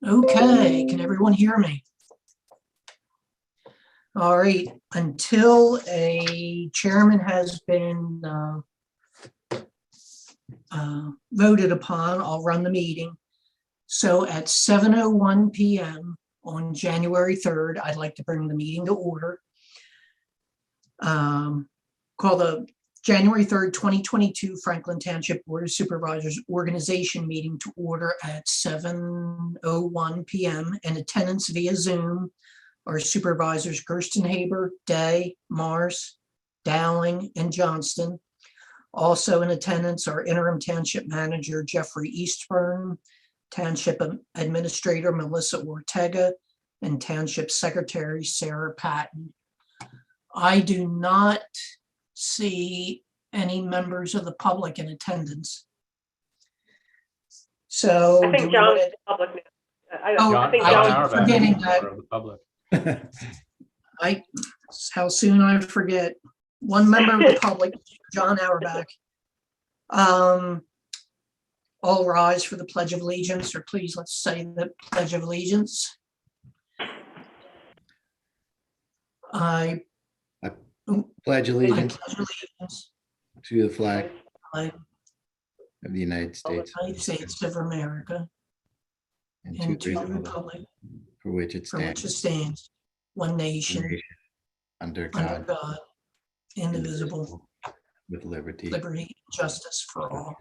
Okay, can everyone hear me? All right, until a chairman has been voted upon, I'll run the meeting. So at 7:01 p.m. on January 3rd, I'd like to bring the meeting to order. Call the January 3rd, 2022 Franklin Township Board of Supervisors organization meeting to order at 7:01 p.m. In attendance via Zoom are Supervisors Gerstenhaber, Day, Mars, Dowling, and Johnston. Also in attendance are Interim Township Manager Jeffrey Eastburn, Township Administrator Melissa Ortega, and Township Secretary Sarah Patton. I do not see any members of the public in attendance. So I think John is the public now. I keep forgetting that. The public. How soon I forget. One member of the public, John Auerbach. All rise for the Pledge of Allegiance, or please let's say the Pledge of Allegiance. I pledge allegiance pledge allegiance to the flag to of the United the States United States of America and to the republic for which it for which it stands, stands, one nation, under under God, God, indivisible, with liberty. liberty, and justice for all.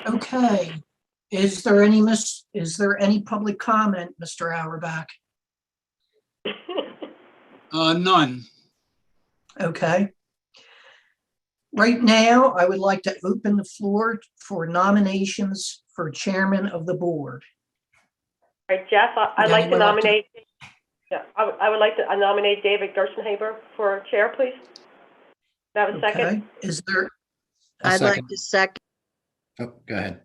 Okay, is there any public comment, Mr. Auerbach? None. Okay. Right now, I would like to open the floor for nominations for chairman of the board. All right, Jeff, I'd like to Anyone like to- nominate, I would like to nominate David Gerstenhaber for chair, please. That was second. Okay, is there, I'll I'd like second. to second. Oh, go ahead.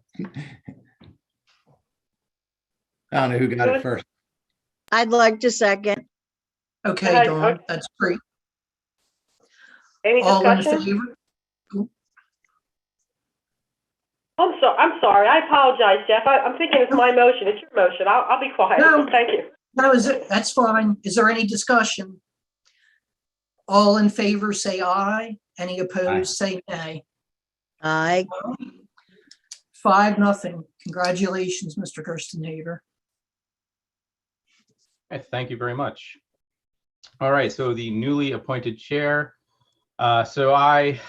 I don't know who got it first. I'd like to second. okay, ahead. Dawn, that's great. Any All in discussion? favor? I'm sorry. I apologize, Jeff. I'm thinking it's my motion. It's your motion. I'll be quiet. No. Thank you. No, that's fine. Is there any discussion? All in favor, say aye. Any opposed, say nay. Aye. 5-0. Congratulations, Mr. Gerstenhaber. Okay, thank you very much. All right, so the newly appointed chair. So I,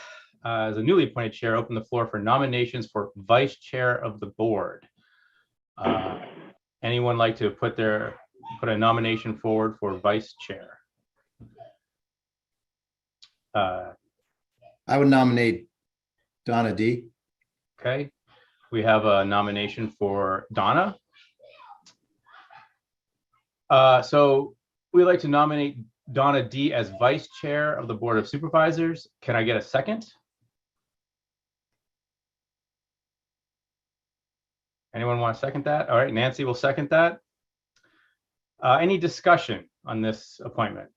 as a newly appointed chair, open the floor for nominations for vice chair of the board. Anyone like to put a nomination forward for vice chair? I would nominate Donna D. Okay, we have a nomination for Donna. So we'd like to nominate Donna D as vice chair of the Board of Supervisors. Can I get a second? Anyone want to second that? All right, Nancy will second that. Any discussion on this appointment?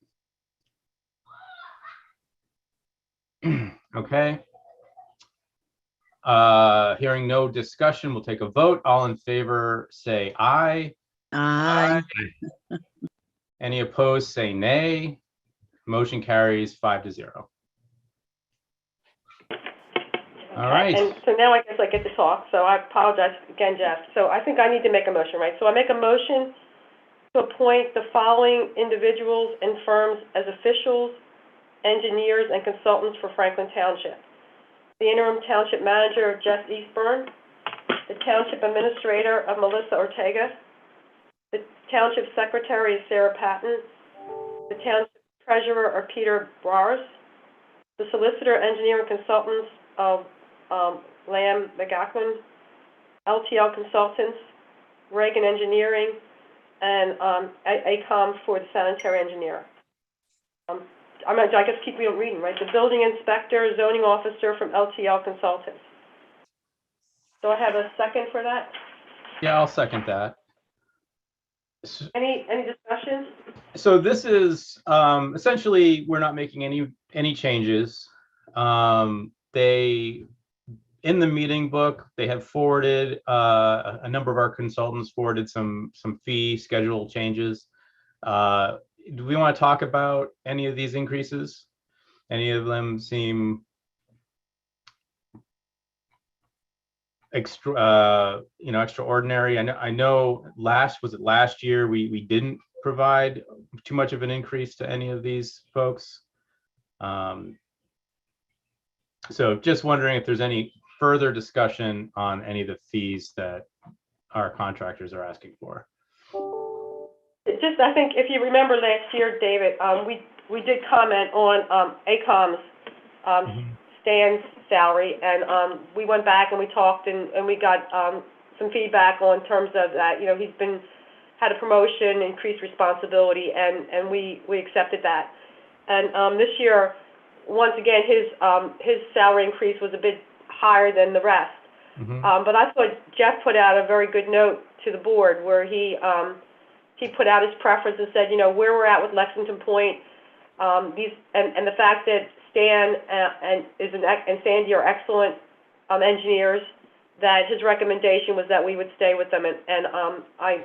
Okay. Hearing no discussion, we'll take a vote. All in favor, say aye. Aye. Any opposed, say nay. Motion carries 5-0. All right. And so now I guess I get to talk. So I apologize again, Jeff. So I think I need to make a motion, right? So I make a motion to appoint the following individuals and firms as officials, engineers, and consultants for Franklin Township. The interim township manager, Jeff Eastburn, the township administrator of Melissa Ortega, the township secretary is Sarah Patton, the township treasurer are Peter Brars, the solicitor, engineer, and consultants of Lamb McGaughan, LTL Consultants, Reagan Engineering, and ACOM for the sanitary engineer. I guess keep reading, right? The building inspector, zoning officer from LTL Consultants. Do I have a second for that? Yeah, I'll second that. Any discussion? So this is essentially, we're not making any changes. They in the meeting book, they have forwarded, a number of our consultants forwarded some fee schedule changes. Do we want to talk about any of these increases? Any of them seem extraordinary? I know last year we didn't provide too much of an increase to any of these folks. So just wondering if there's any further discussion on any of the fees that our contractors are asking for. Just, I think if you remember last year, David, we did comment on ACOM's Stan's salary, and we went back and we talked and we got some feedback on terms of that. You know, he's had a promotion, increased responsibility, and we accepted that. And this year, once again, his salary increase was a bit higher than the rest. But I thought Jeff put out a very good note to the board where he put out his preference and said, you know, where we're at with Lexington Point, and the fact that Stan and Sandy are excellent engineers, that his recommendation was that we would stay with them. And I,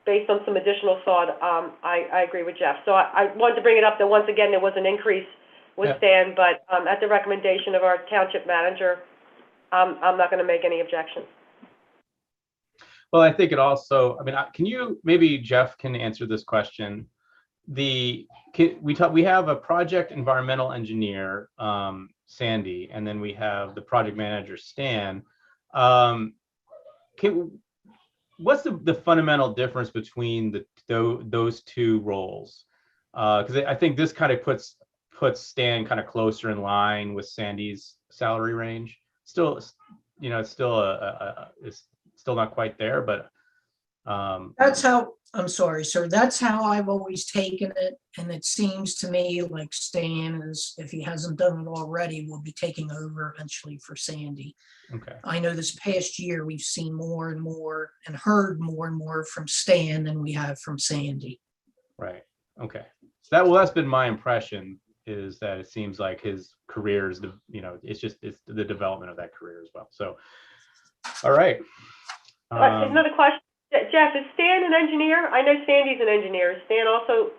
based on some additional thought, I agree with Jeff. So I wanted to bring it up that once again there was an increase with Stan, but at the recommendation of our township manager, I'm not going to make any objections. Well, I think it also, I mean, can you, maybe Jeff can answer this question. We have a project environmental engineer, Sandy, and then we have the project manager, Stan. What's the fundamental difference between those two roles? Because I think this kind of puts Stan kind of closer in line with Sandy's salary range. Still, you know, it's still not quite there, but That's how, I'm sorry, sir, that's how I've always taken it. And it seems to me like Stan is, if he hasn't done it already, will be taking over eventually for Sandy. okay. I know this past year, we've seen more and more and heard more and more from Stan than we have from Sandy. Right. Okay. So that's been my impression, is that it seems like his career is it's the development of that career as well. So, all right. Another question, Jeff, is Stan an engineer? I know Sandy's an engineer. Is Stan also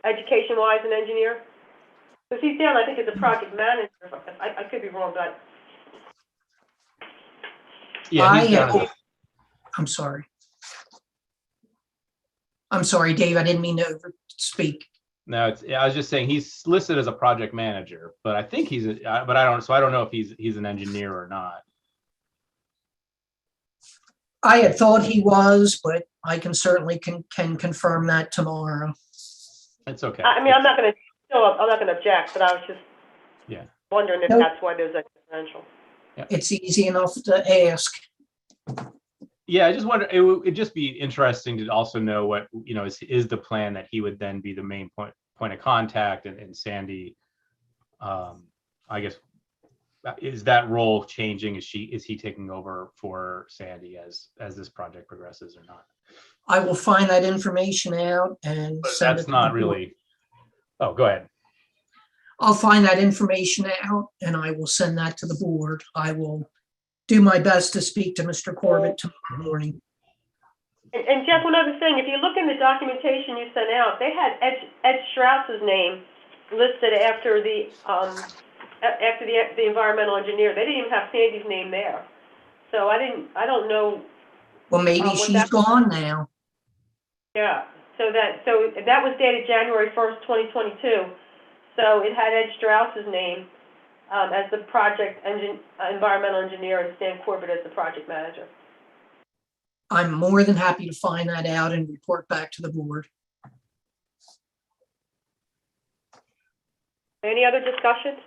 education-wise an engineer? Because he's down, I think, as a project manager. I could be wrong, but Yeah, he's down. I'm sorry. I'm sorry, Dave, I didn't mean to speak. No, I was just saying he's listed as a project manager, but I think but I don't know if he's an engineer or not. I had thought he was, but I can certainly can confirm that tomorrow. It's okay. I mean, I'm not going to object, but I was just wondering if that's why there's a differential. It's easy enough to ask. Yeah, I just wonder, it'd just be interesting to also know what, is the plan that he would then be the main point of contact, and Sandy, I guess, is that role changing? Is he taking over for Sandy as this project progresses or not? I will find that information out and But send that's it not to the board. really, oh, go ahead. I'll find that information out and I will send that to the board. I will do my best to speak to Mr. Corbett tomorrow morning. And Jeff, one other thing, if you look in the documentation you sent out, they had Ed Strauss's name listed after the environmental engineer. They didn't even have Sandy's name there. So I don't know. Well, maybe she's gone now. Yeah, so that was dated January 1st, 2022. So it had Ed Strauss's name as the project environmental engineer and Stan Corbett as the project manager. I'm more than happy to find that out and report back to the board. Any other discussions?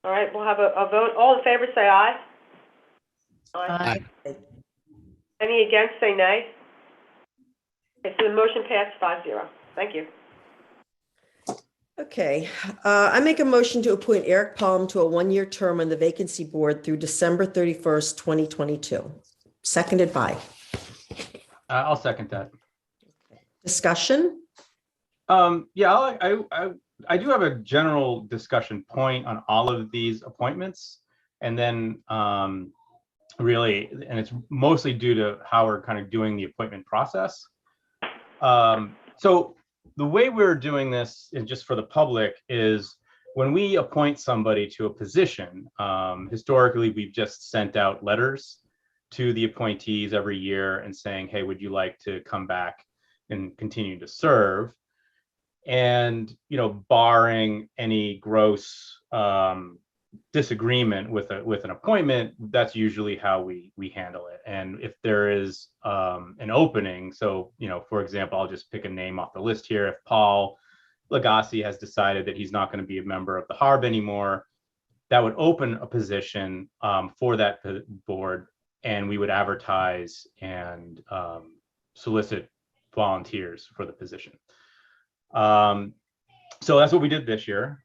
All right, we'll have a vote. All in favor, say aye. Aye. Any against, say nay. Okay, so the motion passed 5-0. Thank you. Okay, I make a motion to appoint Eric Palm to a one-year term on the vacancy board through December 31st, 2022. Seconded by. I'll second that. Discussion? Yeah, I do have a general discussion point on all of these appointments, and then really, and it's mostly due to how we're kind of doing the appointment process. So the way we're doing this, and just for the public, is when we appoint somebody to a position, historically, we've just sent out letters to the appointees every year and saying, hey, would you like to come back and continue to serve? And, you know, barring any gross disagreement with an appointment, that's usually how we handle it. And if there is an opening, so, you know, for example, I'll just pick a name off the list here. If Paul Lagasse has decided that he's not going to be a member of the HARB anymore, that would open a position for that board, and we would advertise and solicit volunteers for the position. So that's what we did this year.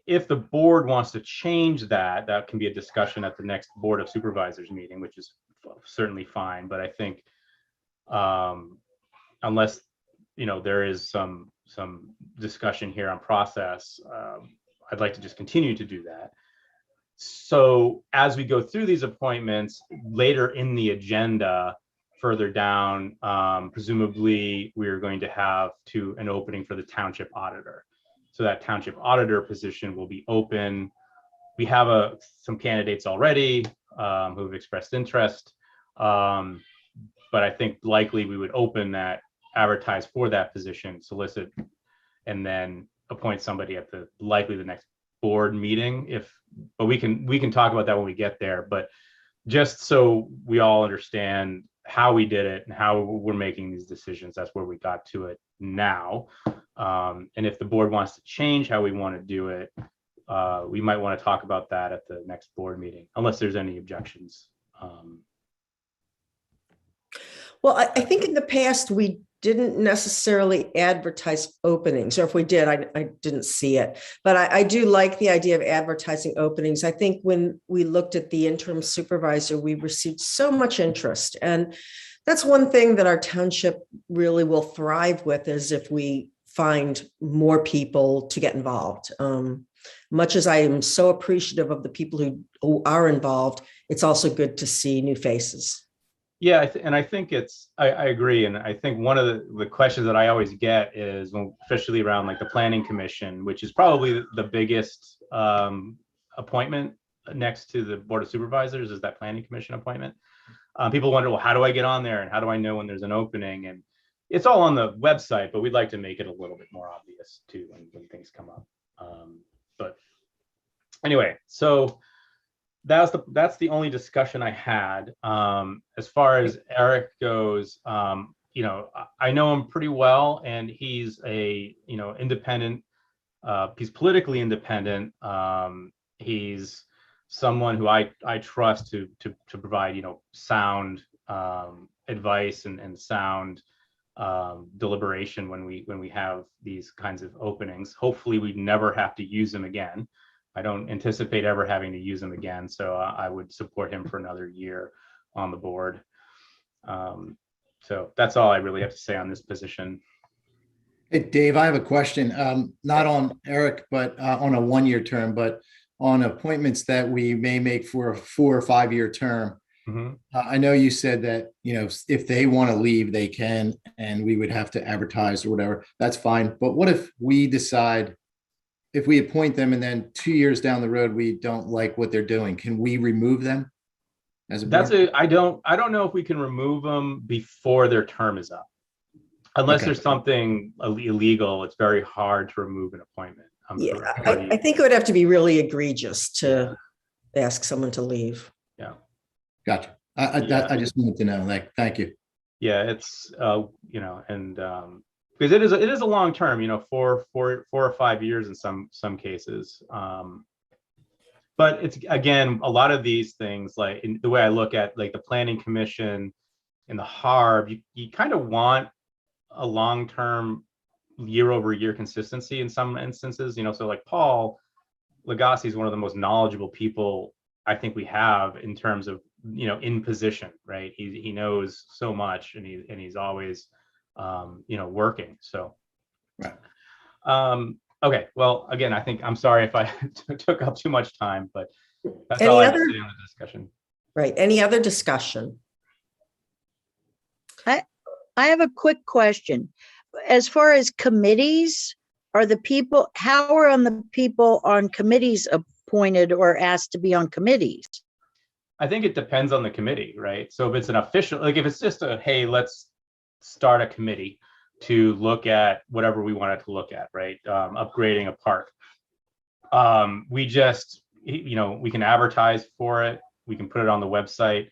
If the board wants to change that, that can be a discussion at the next Board of Supervisors meeting, which is certainly fine. But I think unless, you know, there is some discussion here on process, I'd like to just continue to do that. So as we go through these appointments later in the agenda, further down, presumably we're going to have an opening for the Township Auditor. So that Township Auditor position will be open. We have some candidates already who have expressed interest, but I think likely we would open that, advertise for that position, solicit, and then appoint somebody at the next board meeting. But we can talk about that when we get there. But just so we all understand how we did it and how we're making these decisions, that's where we got to it now. And if the board wants to change how we want to do it, we might want to talk about that at the next board meeting, unless there's any objections. Well, I think in the past, we didn't necessarily advertise openings, or if we did, I didn't see it. But I do like the idea of advertising openings. I think when we looked at the interim supervisor, we received so much interest. And that's one thing that our township really will thrive with, is if we find more people to get involved. Much as I am so appreciative of the people who are involved, it's also good to see new faces. Yeah, and I think I agree. And I think one of the questions that I always get is, especially around like the Planning Commission, which is probably the biggest appointment next to the Board of Supervisors, is that Planning Commission appointment. People wonder, well, how do I get on there? And how do I know when there's an opening? And it's all on the website, but we'd like to make it a little bit more obvious too when things come up. But anyway, so that's the only discussion I had. As far as Eric goes, you know, I know him pretty well, and he's independent. He's politically independent. He's someone who I trust to provide, you know, sound advice and sound deliberation when we have these kinds of openings. Hopefully we never have to use them again. I don't anticipate ever having to use him again, so I would support him for another year on the board. So that's all I really have to say on this position. Hey, Dave, I have a question, not on Eric, but on a one-year term, but on appointments that we may make for a 4 or 5 year term. Mm-hmm. I know you said that, you know, if they want to leave, they can, and we would have to advertise or whatever. That's fine. But what if we decide, if we appoint them and then 2 years down the road, we don't like what they're doing, can we remove them? I don't know if we can remove them before their term is up. Unless there's something illegal, it's very hard to remove an appointment. Yeah, I think it would have to be really egregious to ask someone to leave. Yeah. Gotcha. I just wanted to know, like, thank you. Yeah, it's, you know, and because it is a long term, you know, 4 or 5 years in some cases. But it's, again, a lot of these things, like the way I look at like the Planning Commission and the HARB, you kind of want a long-term year-over-year consistency in some instances, you know. So like Paul Lagasse is one of the most knowledgeable people I think we have in terms of, you know, in position, right? He knows so much, and he's always you know, working. So right. Okay, well, again, I think, I'm sorry if I took up too much time, but that's all I have to say on the discussion. Right, any other discussion? I have a quick question. As far as committees, are the people, how are the people on committees appointed or asked to be on committees? I think it depends on the committee, right? So if it's an official, like if it's just a, hey, let's start a committee to look at whatever we wanted to look at, right? Upgrading a park. We just, we can advertise for it. We can put it on the website.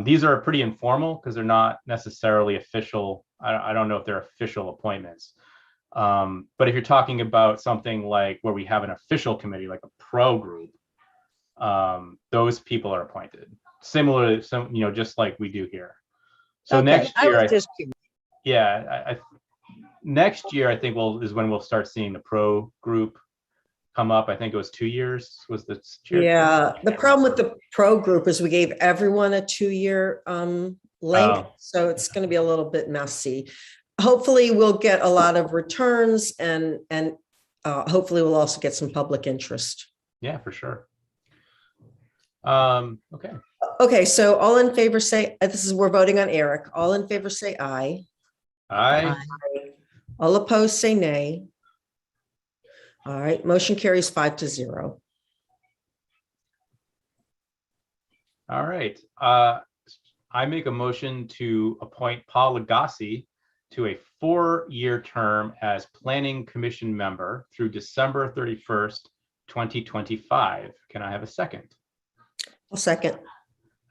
These are pretty informal because they're not necessarily official. I don't know if they're official appointments. But if you're talking about something like where we have an official committee, like a pro group, those people are appointed. Similar, just like we do here. So Okay, next I year, was just curious. next year, I think is when we'll start seeing the pro group come up. I think it was 2 years was the chair. Yeah, the problem with the pro group is we gave everyone a 2-year length, Oh. so it's going to be a little bit messy. Hopefully, we'll get a lot of returns, and hopefully, we'll also get some public interest. Yeah, for sure. Okay. Okay, so all in favor say, we're voting on Eric. All in favor say aye. Aye. All opposed say nay. All right, motion carries 5-0. All right. I make a motion to appoint Paul Lagasse to a 4-year term as Planning Commission member through December 31st, 2025. Can I have a second? I'll second.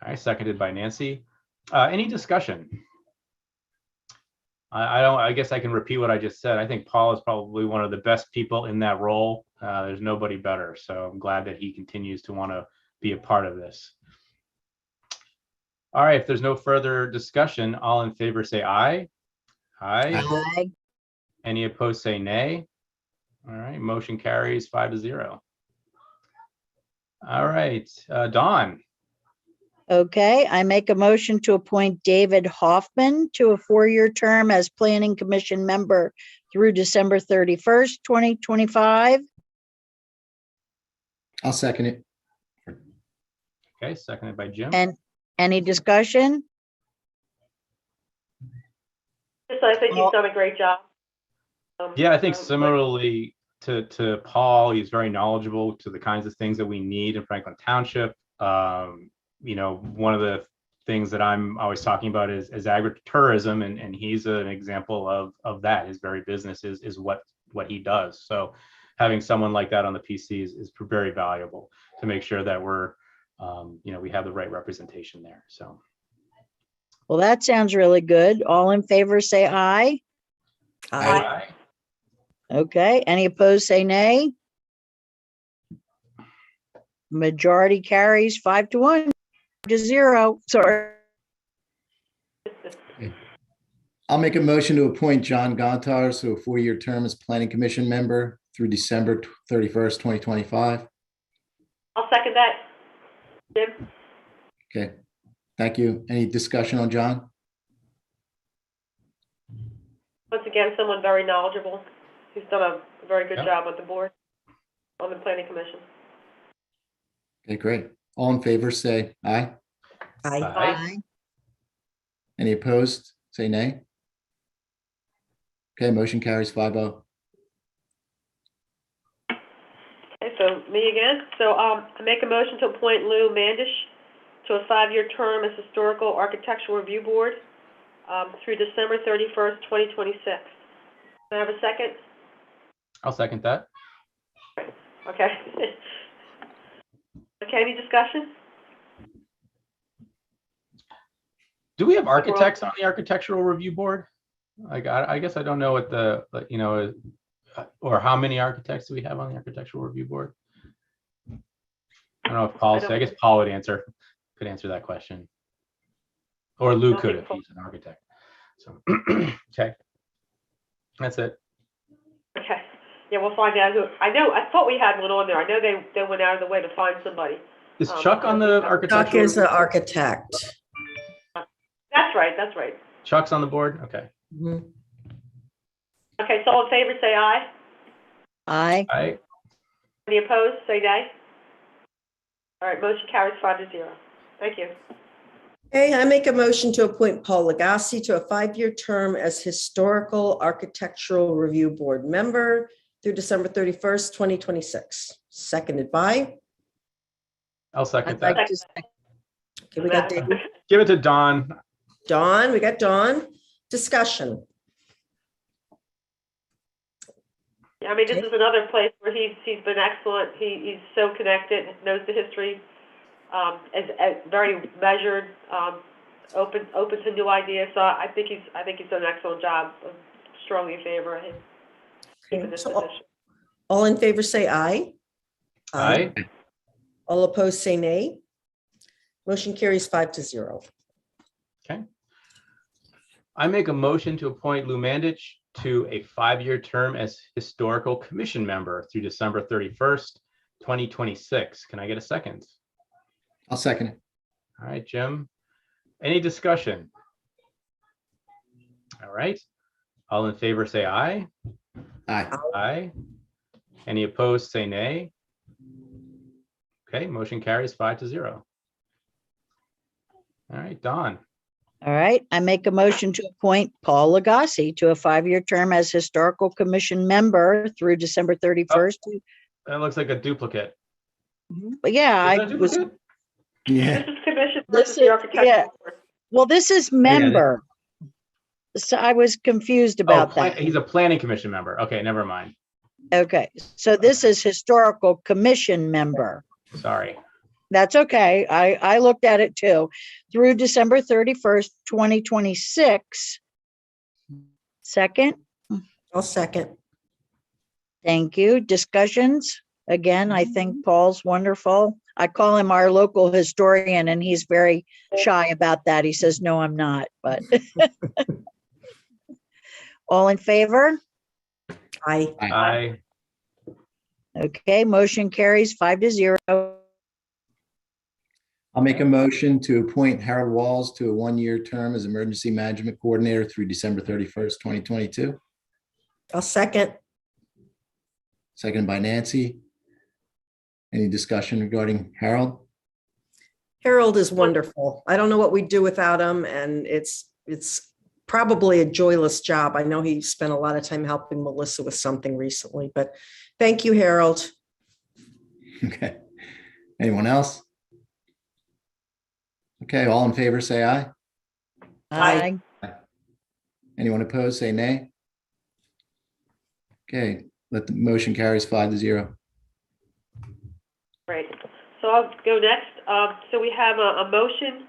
All right, seconded by Nancy. Any discussion? I guess I can repeat what I just said. I think Paul is probably one of the best people in that role. There's nobody better. So I'm glad that he continues to want to be a part of this. All right, if there's no further discussion, all in favor say aye. Aye. Aye. Any opposed say nay. All right, motion carries 5-0. All right, Dawn. Okay, I make a motion to appoint David Hoffman to a 4-year term as Planning Commission member through December 31st, 2025. I'll second it. Okay, seconded by Jim. And any discussion? Just, I think he's done a great job. Yeah, I think similarly to Paul, he's very knowledgeable to the kinds of things that we need in Franklin Township. One of the things that I'm always talking about is agritourism, and he's an example of that. His very business is what he does. So having someone like that on the PC is very valuable to make sure that we're, we have the right representation there. So. Well, that sounds really good. All in favor, say aye. Aye. Okay, any opposed, say nay. Majority carries 5-1 to 0. Sorry. I'll make a motion to appoint John Gontars to a 4-year term as Planning Commission member through December 31st, 2025. I'll second that. Jim? Okay, thank you. Any discussion on John? Once again, someone very knowledgeable. He's done a very good Yep. job with the board, on the planning commission. Okay, great. All in favor, say aye. Aye. Aye. Any opposed, say nay. Okay, motion carries 5-0. Okay, so me again. So I make a motion to appoint Lou Mandish to a 5-year term as Historical Architectural Review Board through December 31st, 2026. Can I have a second? I'll second that. Okay. Okay, any discussion? Do we have architects on the Architectural Review Board? Like, I guess I don't know what or how many architects do we have on the Architectural Review Board? I don't know if Paul, I guess Paul could answer that question. Or Lou could if he's an architect. So, okay. That's it. Okay. Yeah, we'll find out who. I thought we had one on there. I know they went out of the way to find somebody. Is Chuck on the Architectural? Chuck is Review an Board? architect. That's right. Chuck's on the board? Okay. Mhm. Okay, so all in favor, say aye. Aye. Aye. Any opposed, say nay. All right, motion carries 5-0. Thank you. Okay, I make a motion to appoint Paul Lagasse to a 5-year term as Historical Architectural Review Board member through December 31st, 2026. Seconded by, I'll second I'd like that. to, okay, we got David. Give it to Don. Dawn, we got Dawn. Discussion. I mean, this is another place where he's been excellent. He's so connected, knows the history, is very measured, open to new ideas. So I think he's done an excellent job. I'm strongly in favor of him keeping this So position. all in favor, say aye. Aye. All opposed, say nay. Motion carries 5-0. Okay. I make a motion to appoint Lou Mandich to a 5-year term as Historical Commission member through December 31st, 2026. Can I get a second? I'll second it. All right, Jim. Any discussion? All right. All in favor, say aye. Aye. Aye. Any opposed, say nay. Okay, motion carries 5-0. All right, Don. all right, I make a motion to appoint Paul Lagasse to a 5-year term as Historical Commission member through December 31st. That looks like a duplicate. But yeah, Is that I a was, duplicate? Yeah. This is commission This versus the is- architectural yeah. board. well, this is member. So I was confused about that. He's a planning commission member. Okay, never mind. Okay, so this is Historical Commission member. Sorry. That's okay. I looked at it too. Through December 31st, 2026. Second, I'll second. thank you. Discussions? Again, I think Paul's wonderful. I call him our local historian and he's very shy about that. He says, no, I'm not, but. All in favor? Aye. Aye. Okay, motion carries 5-0. I'll make a motion to appoint Harold Walls to a 1-year term as Emergency Management Coordinator through December 31st, 2022. I'll second. Seconded by Nancy. Any discussion regarding Harold? Harold is wonderful. I don't know what we'd do without him, and it's probably a joyless job. I know he spent a lot of time helping Melissa with something recently, but thank you, Harold. Okay. Anyone else? Okay, all in favor, say aye. Aye. Anyone opposed, say nay. Okay, let the motion carries 5-0. Great. So I'll go next. So we have a motion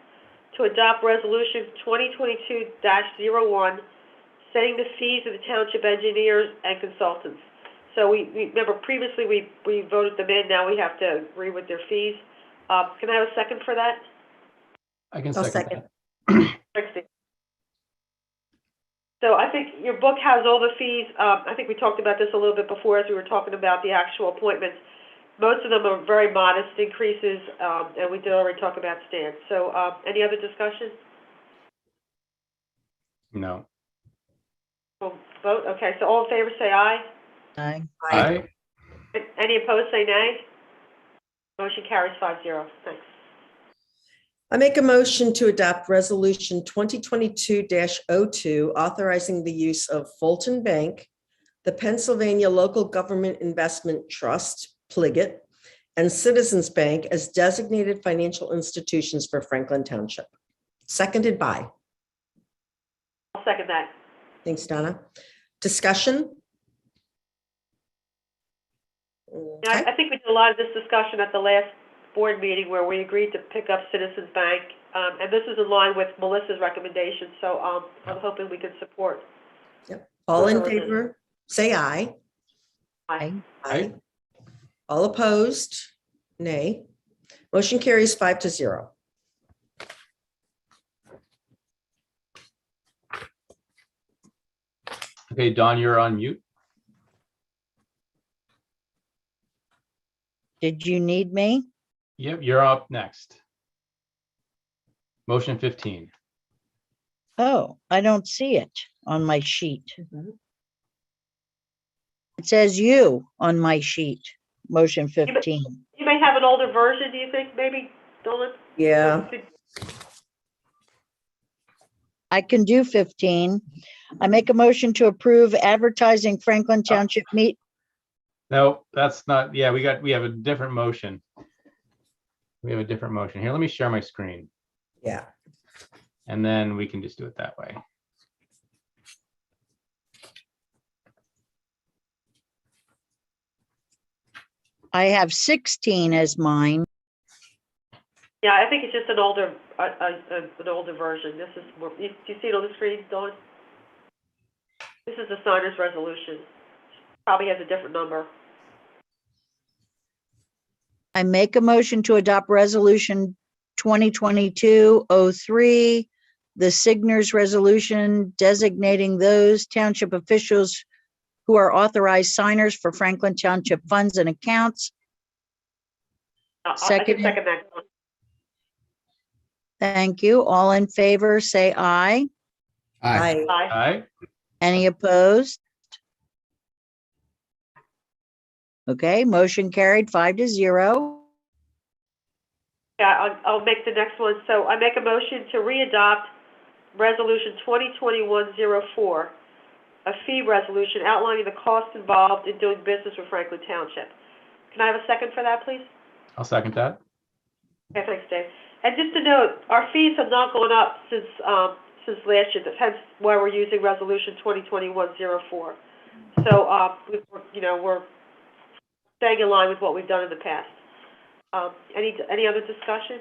to adopt resolution 2022-01, setting the fees of the township engineers and consultants. So we remember previously we voted them in, now we have to agree with their fees. Can I have a second for that? I can I'll second second. that. Trixie. So I think your book has all the fees. I think we talked about this a little bit before as we were talking about the actual appointments. Most of them are very modest increases, and we did already talk about Stan. So any other discussion? No. We'll vote. Okay, so all in favor say aye. Aye. Aye. Any opposed say nay. Motion carries 5-0. Thanks. I make a motion to adopt resolution 2022-02, authorizing the use of Fulton Bank, the Pennsylvania Local Government Investment Trust, Pliget, and Citizens Bank as designated financial institutions for Franklin Township. Seconded by. I'll second that. Thanks, Donna. Discussion? Yeah, I think we did a lot of this discussion at the last board meeting where we agreed to pick up Citizens Bank, and this is in line with Melissa's recommendation, so I'm hoping we can support. All in favor, say aye. Aye. Aye. All opposed, nay. Motion carries 5-0. Okay, Don, you're on mute. Did you need me? Yep, you're up next. Motion 15. Oh, I don't see it on my sheet. It says you on my sheet, motion 15. You may have an older version, do you think, maybe, Dolan? Yeah. I can do 15. I make a motion to approve advertising Franklin Township meet. No, that's not, yeah, we have a different motion. We have a different motion. Here, let me share my screen Yeah. and then we can just do it that way. I have 16 as mine. Yeah, I think it's just an older version. This is, do you see it on the screen, Dawn? This is the signer's resolution. Probably has a different number. I make a motion to adopt resolution 2022-03, the Signers resolution designating those township officials who are authorized signers for Franklin Township funds and accounts. I can Second. second that, Dawn. Thank you. All in favor, say aye. Aye. Aye. Aye. Any opposed? Okay, motion carried 5-0. Yeah, I'll make the next one. So I make a motion to readopt Resolution 2021-04, a fee resolution outlining the costs involved in doing business with Franklin Township. Can I have a second for that, please? I'll second that. Okay, thanks, Dave. And just to note, our fees have not gone up since last year. Hence why we're using Resolution 2021-04. So, we're staying in line with what we've done in the past. Any other discussion?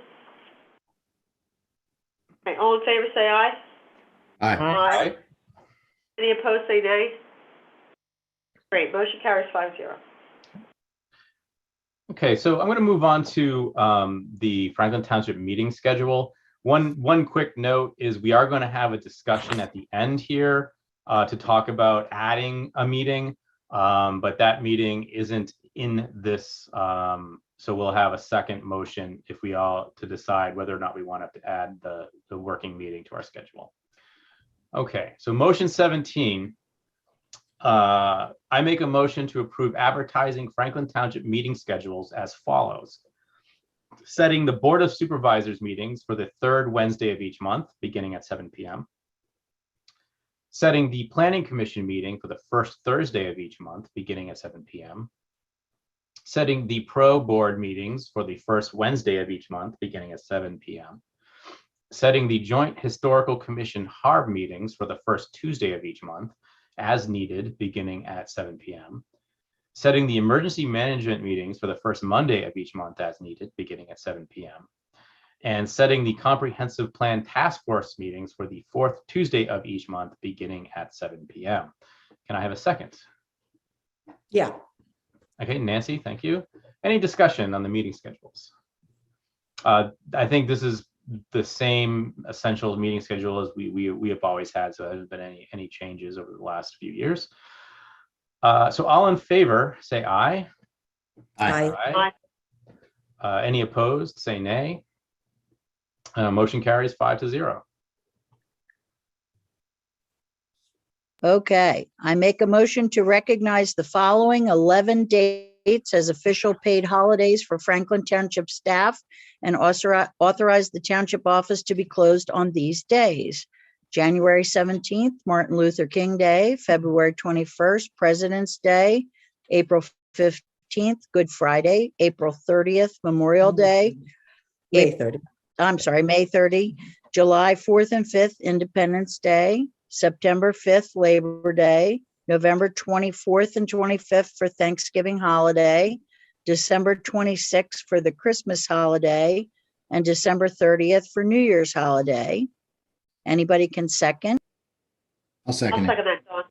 Okay, all in favor, say aye. Aye. Aye. Any opposed, say nay. Great, motion carries 5-0. Okay, so I'm going to move on to the Franklin Township meeting schedule. One quick note is we are going to have a discussion at the end here to talk about adding a meeting, but that meeting isn't in this. So we'll have a second motion if we all to decide whether or not we want to add the working meeting to our schedule. Okay, so motion 17. I make a motion to approve advertising Franklin Township meeting schedules as follows. Setting the Board of Supervisors meetings for the third Wednesday of each month, beginning at 7 p.m. Setting the Planning Commission meeting for the first Thursday of each month, beginning at 7 p.m. Setting the Pro Board meetings for the first Wednesday of each month, beginning at 7 p.m. Setting the Joint Historical Commission HARB meetings for the first Tuesday of each month, as needed, beginning at 7 p.m. Setting the emergency management meetings for the first Monday of each month as needed, beginning at 7 p.m. And setting the comprehensive plan task force meetings for the fourth Tuesday of each month, beginning at 7 p.m. Can I have a second? Yeah. Okay, Nancy, thank you. Any discussion on the meeting schedules? I think this is the same essential meeting schedule as we have always had, so there hasn't been any changes over the last few years. So all in favor, say aye. Aye. Any opposed, say nay. Motion carries 5-0. Okay, I make a motion to recognize the following 11 dates as official paid holidays for Franklin Township staff and authorize the township office to be closed on these days. January 17th, Martin Luther King Day, February 21st, President's Day, April 15th, Good Friday, April 30th, Memorial Day, May 30. I'm sorry, May 30, July 4th and 5th, Independence Day, September 5th, Labor Day, November 24th and 25th for Thanksgiving holiday, December 26th for the Christmas holiday, and December 30th for New Year's holiday. Anybody can second? I'll second I'll it. second that, Dawn.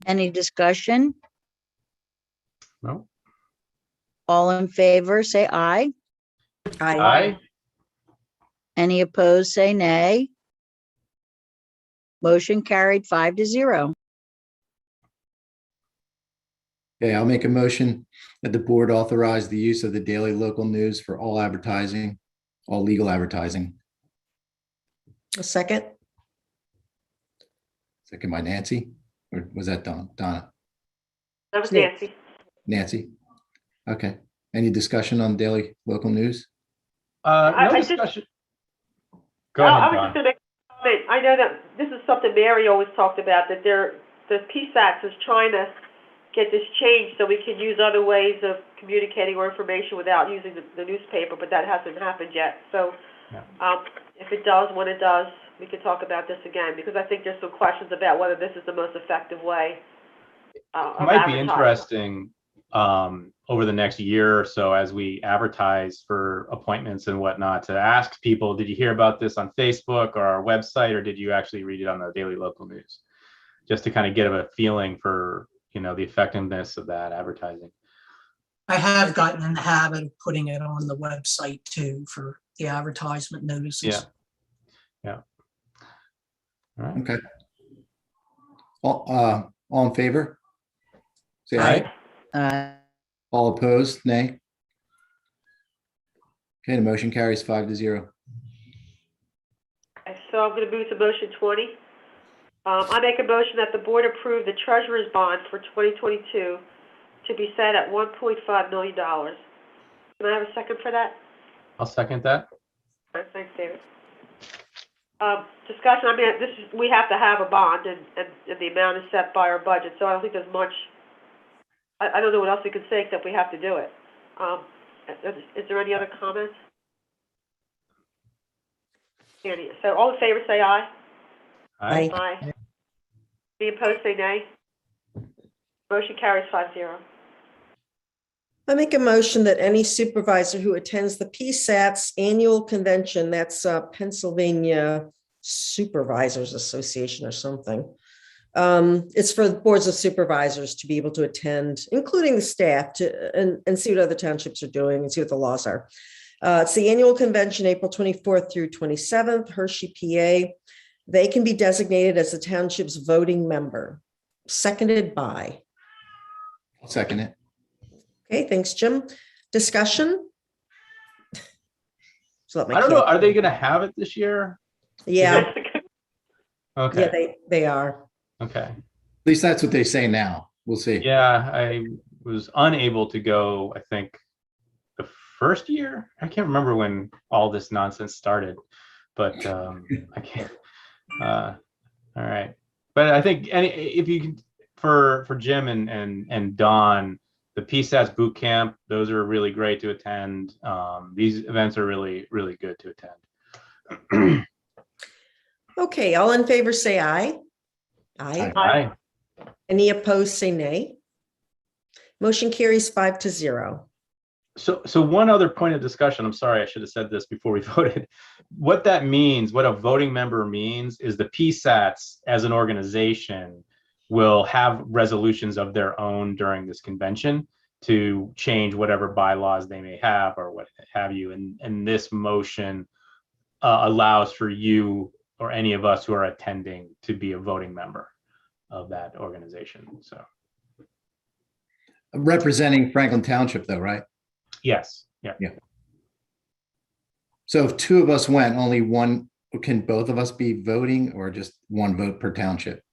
Any discussion? No? All in favor, say aye. Aye. Any opposed, say nay. Motion carried 5-0. Okay, I'll make a motion that the board authorize the use of the daily local news for all advertising, all legal advertising. A second? Second by Nancy, or was that Donna? That was Nancy. Nancy. Nancy? Okay. Any discussion on daily local news? No I just- discussion. Go Oh, ahead, I was Don. just gonna make a comment. I know that this is something Mary always talked about, that the PSATs is trying to get this changed so we can use other ways of communicating or information without using the newspaper, but that hasn't happened yet. So, Yeah. if it does, when it does, we can talk about this again, because I think there's some questions about whether this is the most effective way of It might be advertising. interesting over the next year or so as we advertise for appointments and whatnot to ask people, did you hear about this on Facebook or our website, or did you actually read it on the daily local news? Just to kind of get a feeling for, the effectiveness of that advertising. I have gotten in the habit of putting it on the website too for the advertisement notices. Yeah. All right. Okay. All in favor? Say Aye. aye. All opposed? Nay. Okay, the motion carries 5-0. So I'm gonna move to motion 20. I make a motion that the board approve the treasurer's bond for 2022 to be set at $1.5 million. Can I have a second for that? I'll second that. All right, thanks, David. Discussion, we have to have a bond, and the amount is set by our budget, so I don't think there's much, I don't know what else we could say except we have to do it. Is there any other comments? Any? So all in favor, say aye. Aye. Aye. Any opposed, say nay. Motion carries 5-0. I make a motion that any supervisor who attends the PSAT's annual convention, that's Pennsylvania Supervisors Association or something. It's for the boards of supervisors to be able to attend, including the staff, and see what other townships are doing and see what the laws are. It's the annual convention, April 24th through 27th, Hershey, PA. They can be designated as the township's voting member. Seconded by. I'll second it. Okay, thanks, Jim. Discussion? So let me I don't know. count. Are they going to have it this year? Yeah, Okay. yeah, they are. Okay. At least that's what they say now. We'll see. Yeah, I was unable to go, I think, the first year. I can't remember when all this nonsense started, but I can't. All right. But I think if you can, for Jim and Don, the PSATs boot camp, those are really great to attend. These events are really, really good to attend. Okay, all in favor, say aye. Aye. Aye. Any opposed, say nay. Motion carries 5-0. So one other point of discussion, I'm sorry, I should have said this before we voted. What that means, what a voting member means, is the PSATs as an organization will have resolutions of their own during this convention to change whatever bylaws they may have or what have you. And this motion allows for you or any of us who are attending to be a voting member of that organization. So Representing Franklin Township though, right? yes, yeah. So if two of us went, only one, can both of us be voting or just one vote per township?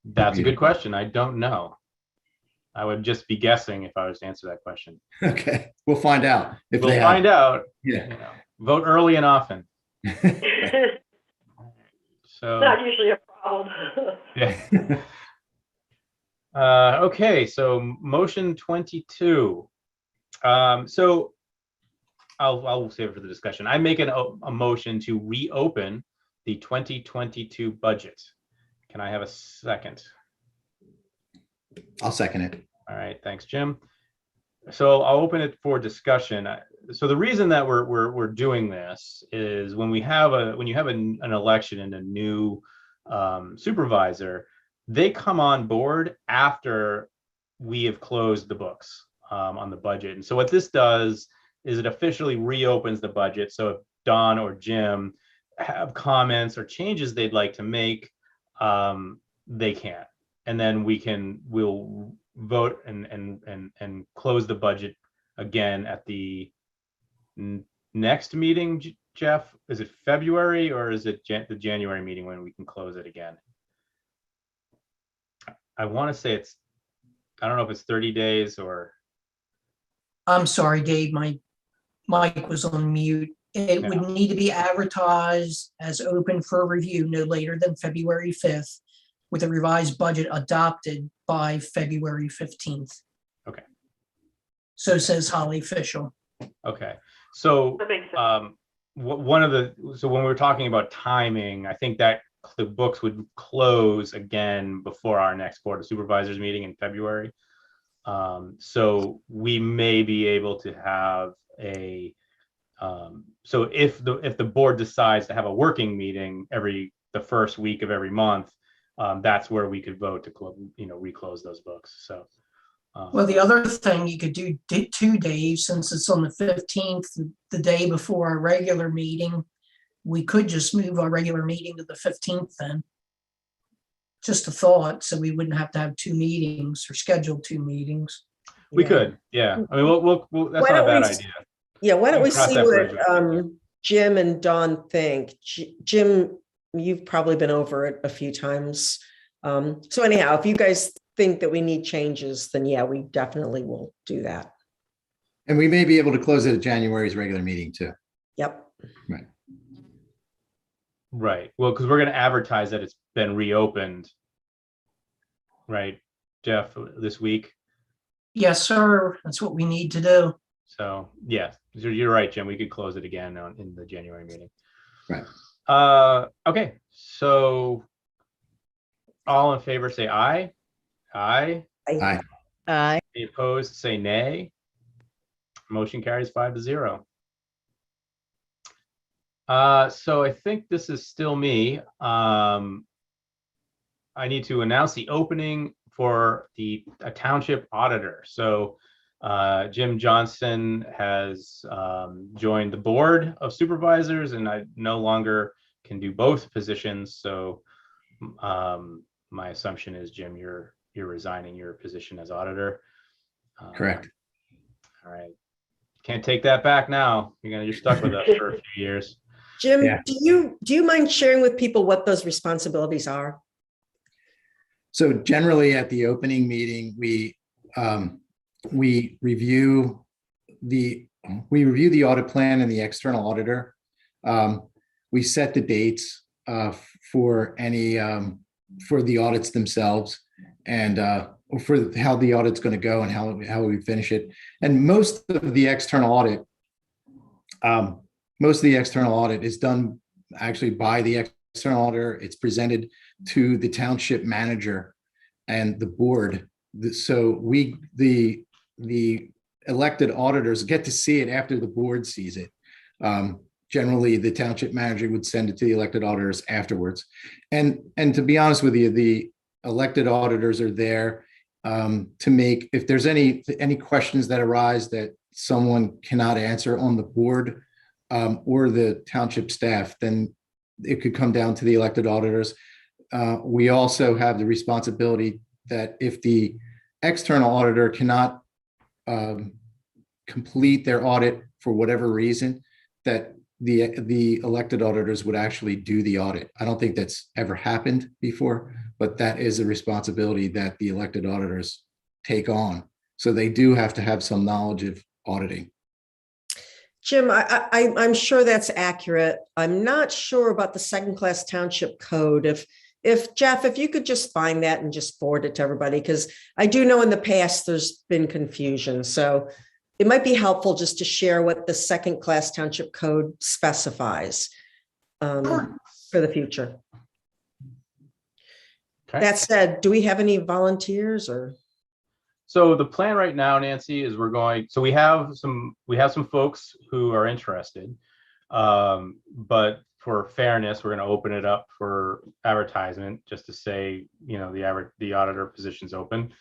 That's a good question. I don't know. I would just be guessing if I was to answer that question. Okay, we'll find out. If We'll they find out. Yeah. Vote early and often. It's So not usually a problem. yeah. Okay, so motion 22. So I'll save it for the discussion. I make a motion to reopen the 2022 budget. Can I have a second? I'll second it. All right, thanks, Jim. So I'll open it for discussion. So the reason that we're doing this is when you have an election and a new supervisor, they come on board after we have closed the books on the budget. And so what this does is it officially reopens the budget. So if Don or Jim have comments or changes they'd like to make, they can. And then we'll vote and close the budget again at the next meeting. Jeff, is it February or is it the January meeting when we can close it again? I want to say I don't know if it's 30 days or, I'm sorry, Dave, my mic was on mute. It would Yeah. need to be advertised as open for review no later than February 5th, with a revised budget adopted by February 15th. Okay. So says Holly Official. okay. So That makes sense. so when we were talking about timing, I think that the books would close again before our next Board of Supervisors meeting in February. So we may be able to have so if the board decides to have a working meeting the first week of every month, that's where we could vote to reclose those books. So Well, the other thing you could do too, Dave, since it's on the 15th, the day before our regular meeting, we could just move our regular meeting to the 15th then. Just a thought, so we wouldn't have to have two meetings or schedule two meetings. we Yeah. could, yeah. I mean, that's Why not a don't bad we idea. Yeah, why don't We we can cross see that bridge what when we get Jim and Dawn think? Jim, you've probably been over it a few times. So anyhow, if you guys think that we need changes, then yeah, we definitely will do that. And we may be able to close it at January's regular meeting too. Yep. Right. Well, because we're going to advertise that it's been reopened. Right, Jeff, this week. Yes, sir. That's what we need to do. So yeah, you're right, Jim. We could close it again in the January meeting. Right. Okay. So all in favor, say aye. Aye. Aye. Aye. Any opposed, say nay. Motion carries 5-0. So I think this is still me. I need to announce the opening for a township auditor. So Jim Johnson has joined the board of supervisors, and I no longer can do both positions. So my assumption is, Jim, you're resigning your position as auditor. Correct. All right. Can't take that back now. You're stuck with us for a few years. Jim, Yeah. do you mind sharing with people what those responsibilities are? So generally at the opening meeting, we review the audit plan and the external auditor. We set the dates for any for the audits themselves, and for how the audit's going to go and how we finish it. And most of the external audit is done actually by the external auditor. It's presented to the township manager and the board. So the elected auditors get to see it after the board sees it. Generally, the township manager would send it to the elected auditors afterwards. And to be honest with you, the elected auditors are there to make, if there's any questions that arise that someone cannot answer on the board or the township staff, then it could come down to the elected auditors. We also have the responsibility that if the external auditor cannot complete their audit for whatever reason, that the elected auditors would actually do the audit. I don't think that's ever happened before, but that is a responsibility that the elected auditors take on. So they do have to have some knowledge of auditing. Jim, I'm sure that's accurate. I'm not sure about the second-class township code. If Jeff, if you could just find that and just forward it to everybody, because I do know in the past there's been confusion. So it might be helpful just to share what the second-class township code specifies for the future. Okay. That said, do we have any volunteers or? So the plan right now, Nancy, is we have some folks who are interested, but for fairness, we're going to open it up for advertisement just to say, the auditor position's open,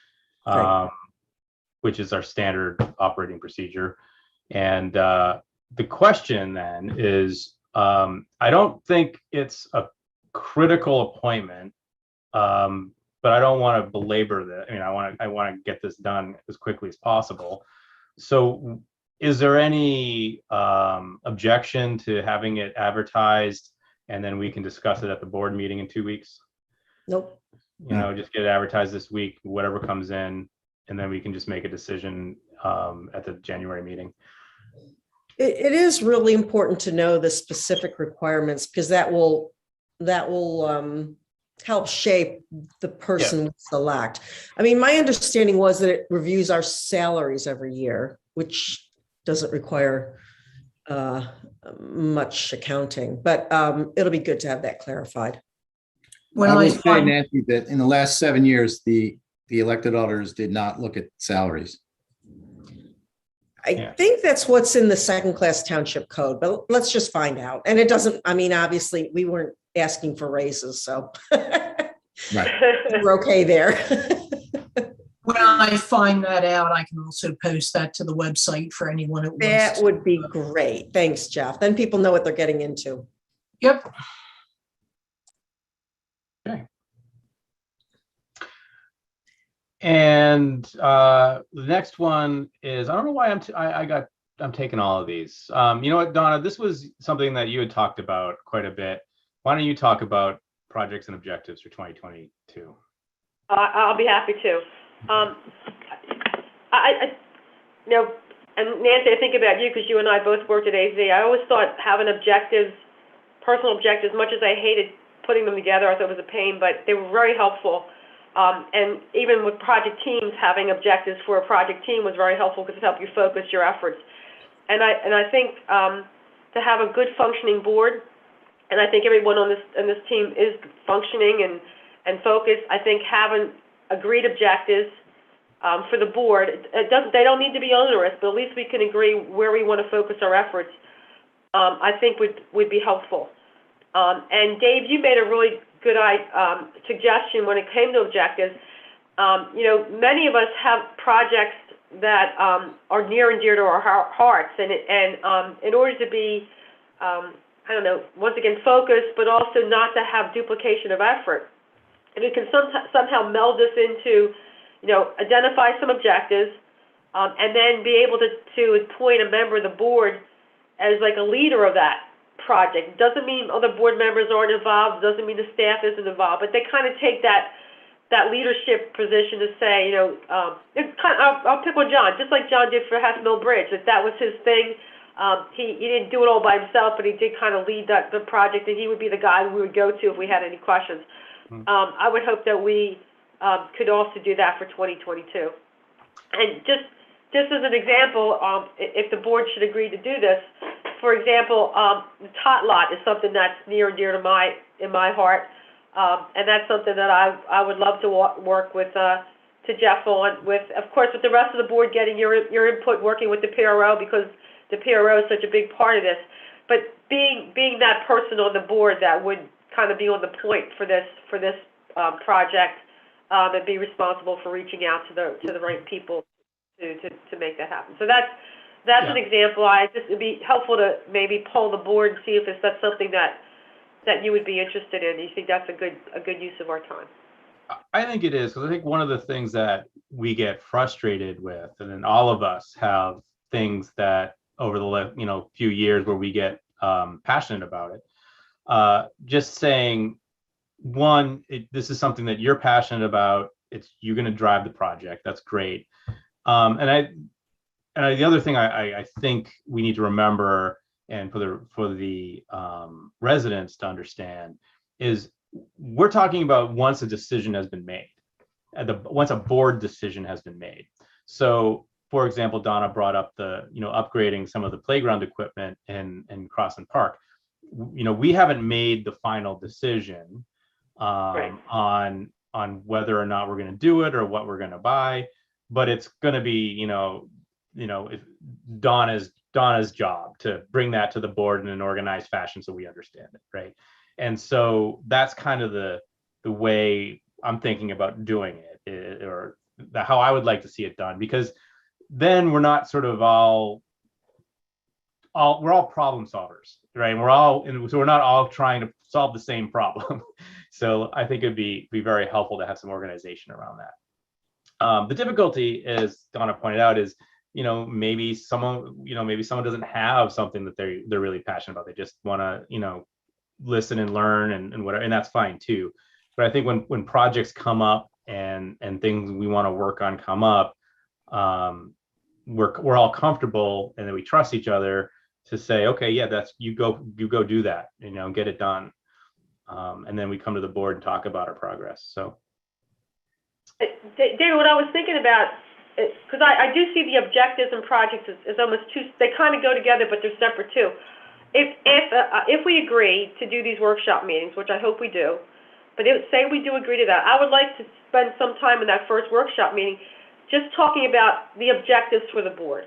which is our standard operating procedure. And the question then is, I don't think it's a critical appointment, but I don't want to belabor that. I want to get this done as quickly as possible. So is there any objection to having it advertised, and then we can discuss it at the board meeting in 2 weeks? Nope. Just get it advertised this week, whatever comes in, and then we can just make a decision at the January meeting. It is really important to know the specific requirements because that will help shape the person we select. I mean, my understanding was that it reviews our salaries every year, which doesn't require much accounting, but it'll be good to have that clarified. When I will I say, find, Nancy, that in the last 7 years, the elected auditors did not look at salaries. I think that's what's in the second class township code, but let's just find out. And it doesn't, I mean, obviously we weren't asking for raises, so Right. we're okay there. when I find that out, I can also post that to the website for anyone that wants. That to- would be great. Thanks, Jeff. Then people know what they're getting into. Yep. Okay. And the next one is, I don't know why I'm taking all of these. You know what, Donna, this was something that you had talked about quite a bit. Why don't you talk about projects and objectives for 2022? I'll be happy to. You know, and Nancy, I think about you because you and I both worked at AZ. I always thought having objectives, personal objectives, much as I hated putting them together, I thought it was a pain, but they were very helpful. And even with project teams, having objectives for a project team was very helpful because it helped you focus your efforts. And I think to have a good functioning board, and I think everyone on this team is functioning and focused. I think having agreed objectives for the board, they don't need to be onerous, but at least we can agree where we want to focus our efforts. I think would be helpful. And Dave, you made a really good suggestion when it came to objectives. You know, many of us have projects that are near and dear to our hearts, and in order to be, I don't know, once again focused, but also not to have duplication of effort, and we can somehow meld this into, you know, identify some objectives, and then be able to appoint a member of the board as like a leader of that project. Doesn't mean other board members aren't involved, doesn't mean the staff isn't involved, but they kind of take that leadership position to say, you know, I'll pick on John, just like John did for Half Mill Bridge, that was his thing. He didn't do it all by himself, but he did kind of lead the project, and he would be the guy we would go to if we had any questions. I would hope that we could also do that for 2022. And just as an example, if the board should agree to do this, for example, the tot lot is something that's near and dear to my heart, and that's something that I would love to work with to Jeff on. With, of course, with the rest of the board getting your input, working with the PRO, because the PRO is such a big part of this. But being that person on the board that would kind of be on the point for this project, and be responsible for reaching out to the right people to make that happen. So that's an example. It'd be helpful to maybe poll the board and see if that's something that you would be interested in. You think that's a good use of our time? I think it is, because I think one of the things that we get frustrated with, and then all of us have things that over the few years where we get passionate about it. Just saying, one, this is something that you're passionate about. You're going to drive the project. That's great. And the other thing I think we need to remember, and for the residents to understand, is we're talking about once a decision has been made, once a board decision has been made. So, for example, Donna brought up upgrading some of the playground equipment in Crossan Park. We haven't made the final decision Right. on whether or not we're going to do it or what we're going to buy, but it's going to be Donna's job to bring that to the board in an organized fashion so we understand it, right? And so that's kind of the way I'm thinking about doing it, or how I would like to see it done, because then we're not sort of we're all problem solvers, right? So we're not all trying to solve the same problem. So I think it'd be very helpful to have some organization around that. The difficulty, as Donna pointed out, is maybe someone doesn't have something that they're really passionate about. They just want to listen and learn and whatever, and that's fine too. But I think when projects come up and things we want to work on come up, we're all comfortable and then we trust each other to say, okay, yeah, that's you go do that, get it done. And then we come to the board and talk about our progress. So David, what I was thinking about, because I do see the objectives and projects as almost two, they kind of go together, but they're separate too. If we agree to do these workshop meetings, which I hope we do, but say we do agree to that, I would like to spend some time in that first workshop meeting just talking about the objectives for the board.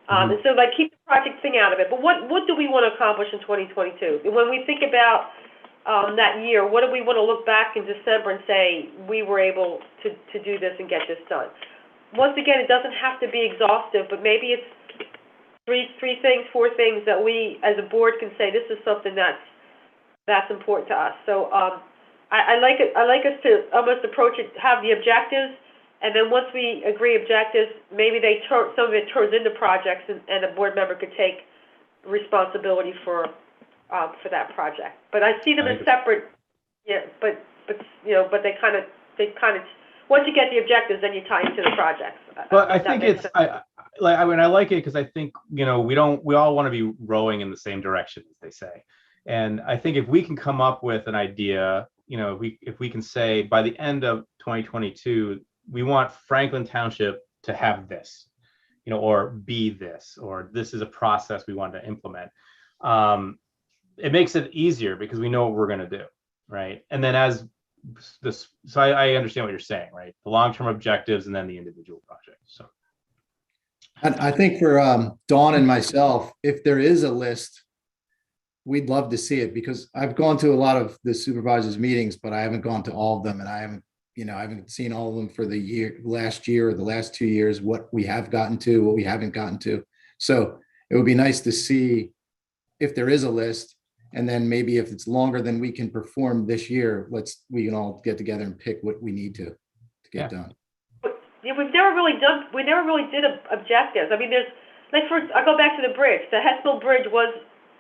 And so keep the project thing out of it. But what do we want to accomplish in 2022? When we think about that year, what do we want to look back in December and say, we were able to do this and get this done? Once again, it doesn't have to be exhaustive, but maybe it's three things, four things that we as a board can say, this is something that's important to us. So I like us to almost approach it, have the objectives, and then once we agree objectives, maybe some of it turns into projects, and a board member could take responsibility for that project. But I see them as separate, but they kind of once you get the objectives, then you tie into the projects. But I think I like it because I think we all want to be rowing in the same direction, as they say. And I think if we can come up with an idea, if we can say by the end of 2022, we want Franklin Township to have this, or be this, or this is a process we want to implement. It makes it easier because we know what we're going to do, right? And then so I understand what you're saying, right? The long-term objectives and then the individual projects. So I think for Dawn and myself, if there is a list, we'd love to see it, because I've gone to a lot of the supervisors meetings, but I haven't gone to all of them, and I haven't seen all of them for the last year or the last 2 years, what we have gotten to, what we haven't gotten to. So it would be nice to see if there is a list, and then maybe if it's longer than we can perform this year, we can all get together and pick what we need to get done. Yeah, we never really did objectives. I mean, I go back to the bridge. The Hessville Bridge was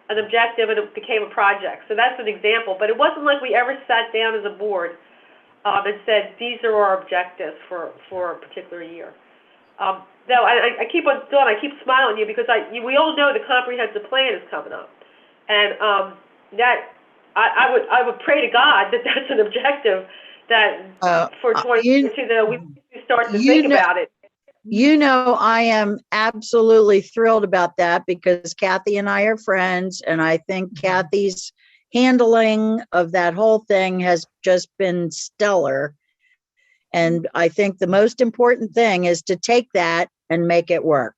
an objective and it became a project. So that's an example. But it wasn't like we ever sat down as a board and said, these are our objectives for a particular year. No, I keep on doing. I keep smiling at you because we all know the comprehensive plan is coming up, and I would pray to God that that's an objective that for 2022 that we start to think about it. I am absolutely thrilled about that because Kathy and I are friends, and I think Kathy's handling of that whole thing has just been stellar. And I think the most important thing is to take that and make it work.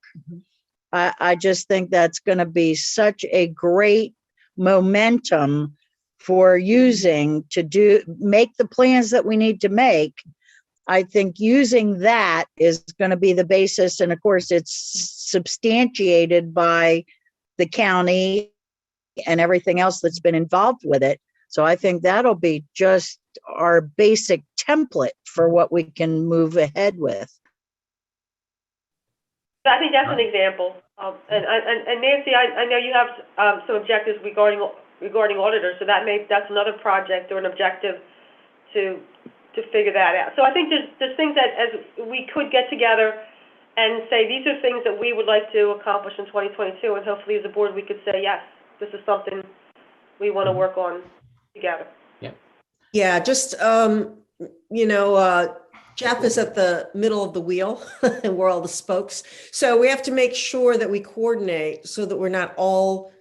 I just think that's going to be such a great momentum for using to make the plans that we need to make. I think using that is going to be the basis. And of course, it's substantiated by the county and everything else that's been involved with it. So I think that'll be just our basic template for what we can move ahead with. I think that's an example. And Nancy, I know you have some objectives regarding auditors, so that's another project or an objective to figure that out. So I think there's things that as we could get together and say these are things that we would like to accomplish in 2022, and hopefully as a board we could say yes, this is something we want to work on together. Yeah, just Jeff is at the middle of the wheel and we're all the spokes. So we have to make sure that we coordinate so that we're not all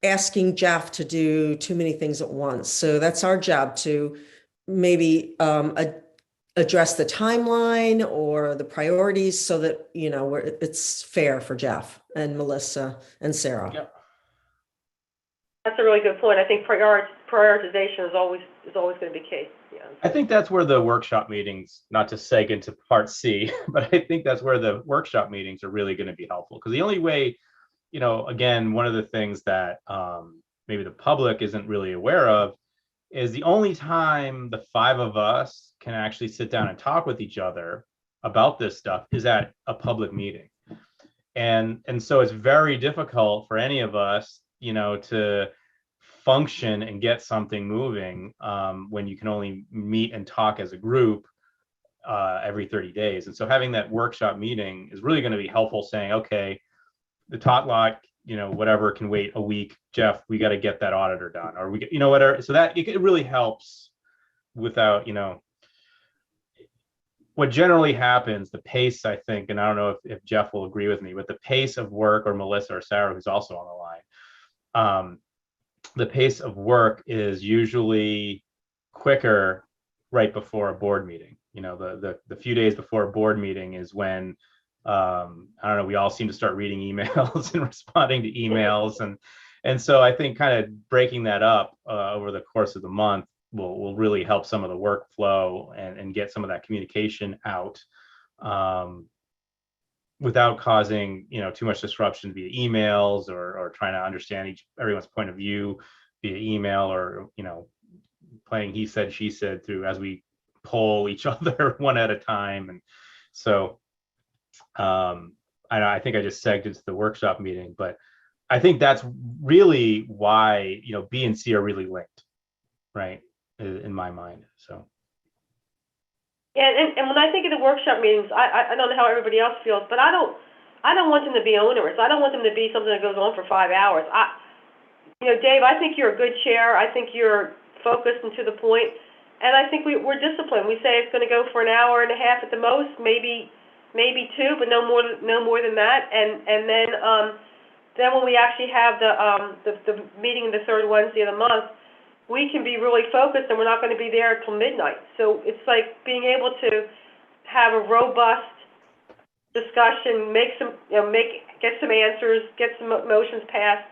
asking Jeff to do too many things at once. So that's our job, to maybe address the timeline or the priorities so that, it's fair for Jeff and Melissa and Sarah. Yep. That's a really good point. I think prioritization is always going to be key. Yeah. I think that's where the workshop meetings, not to seg into part C, but I think that's where the workshop meetings are really going to be helpful. Because the only way, again, one of the things that maybe the public isn't really aware of is the only time the five of us can actually sit down and talk with each other about this stuff is at a public meeting. And so it's very difficult for any of us, to function and get something moving when you can only meet and talk as a group every 30 days. And so having that workshop meeting is really going to be helpful, saying, okay, the tot lot, whatever can wait a week. Jeff, we got to get that auditor done, or whatever. So that it really helps without, what generally happens, the pace, I think, and I don't know if Jeff will agree with me, but the pace of work, or Melissa or Sarah, who's also on the line, the pace of work is usually quicker right before a board meeting. The few days before a board meeting is when, I don't know, we all seem to start reading emails and responding to emails. And so I think kind of breaking that up over the course of the month will really help some of the workflow and get some of that communication out without causing too much disruption via emails or trying to understand everyone's point of view via email, or playing he said she said through as we poll each other one at a time. And so I think I just segged into the workshop meeting, but I think that's really why B and C are really linked, right, in my mind. So Yeah, and when I think of the workshop meetings, I don't know how everybody else feels, but I don't want them to be onerous. I don't want them to be something that goes on for 5 hours. Dave, I think you're a good chair. I think you're focused and to the point, and I think we're disciplined. We say it's going to go for an hour and a half at the most, maybe 2, but no more than that. And then when we actually have the meeting the third Wednesday of the month, we can be really focused, and we're not going to be there till midnight. So it's like being able to have a robust discussion, get some answers, get some motions passed,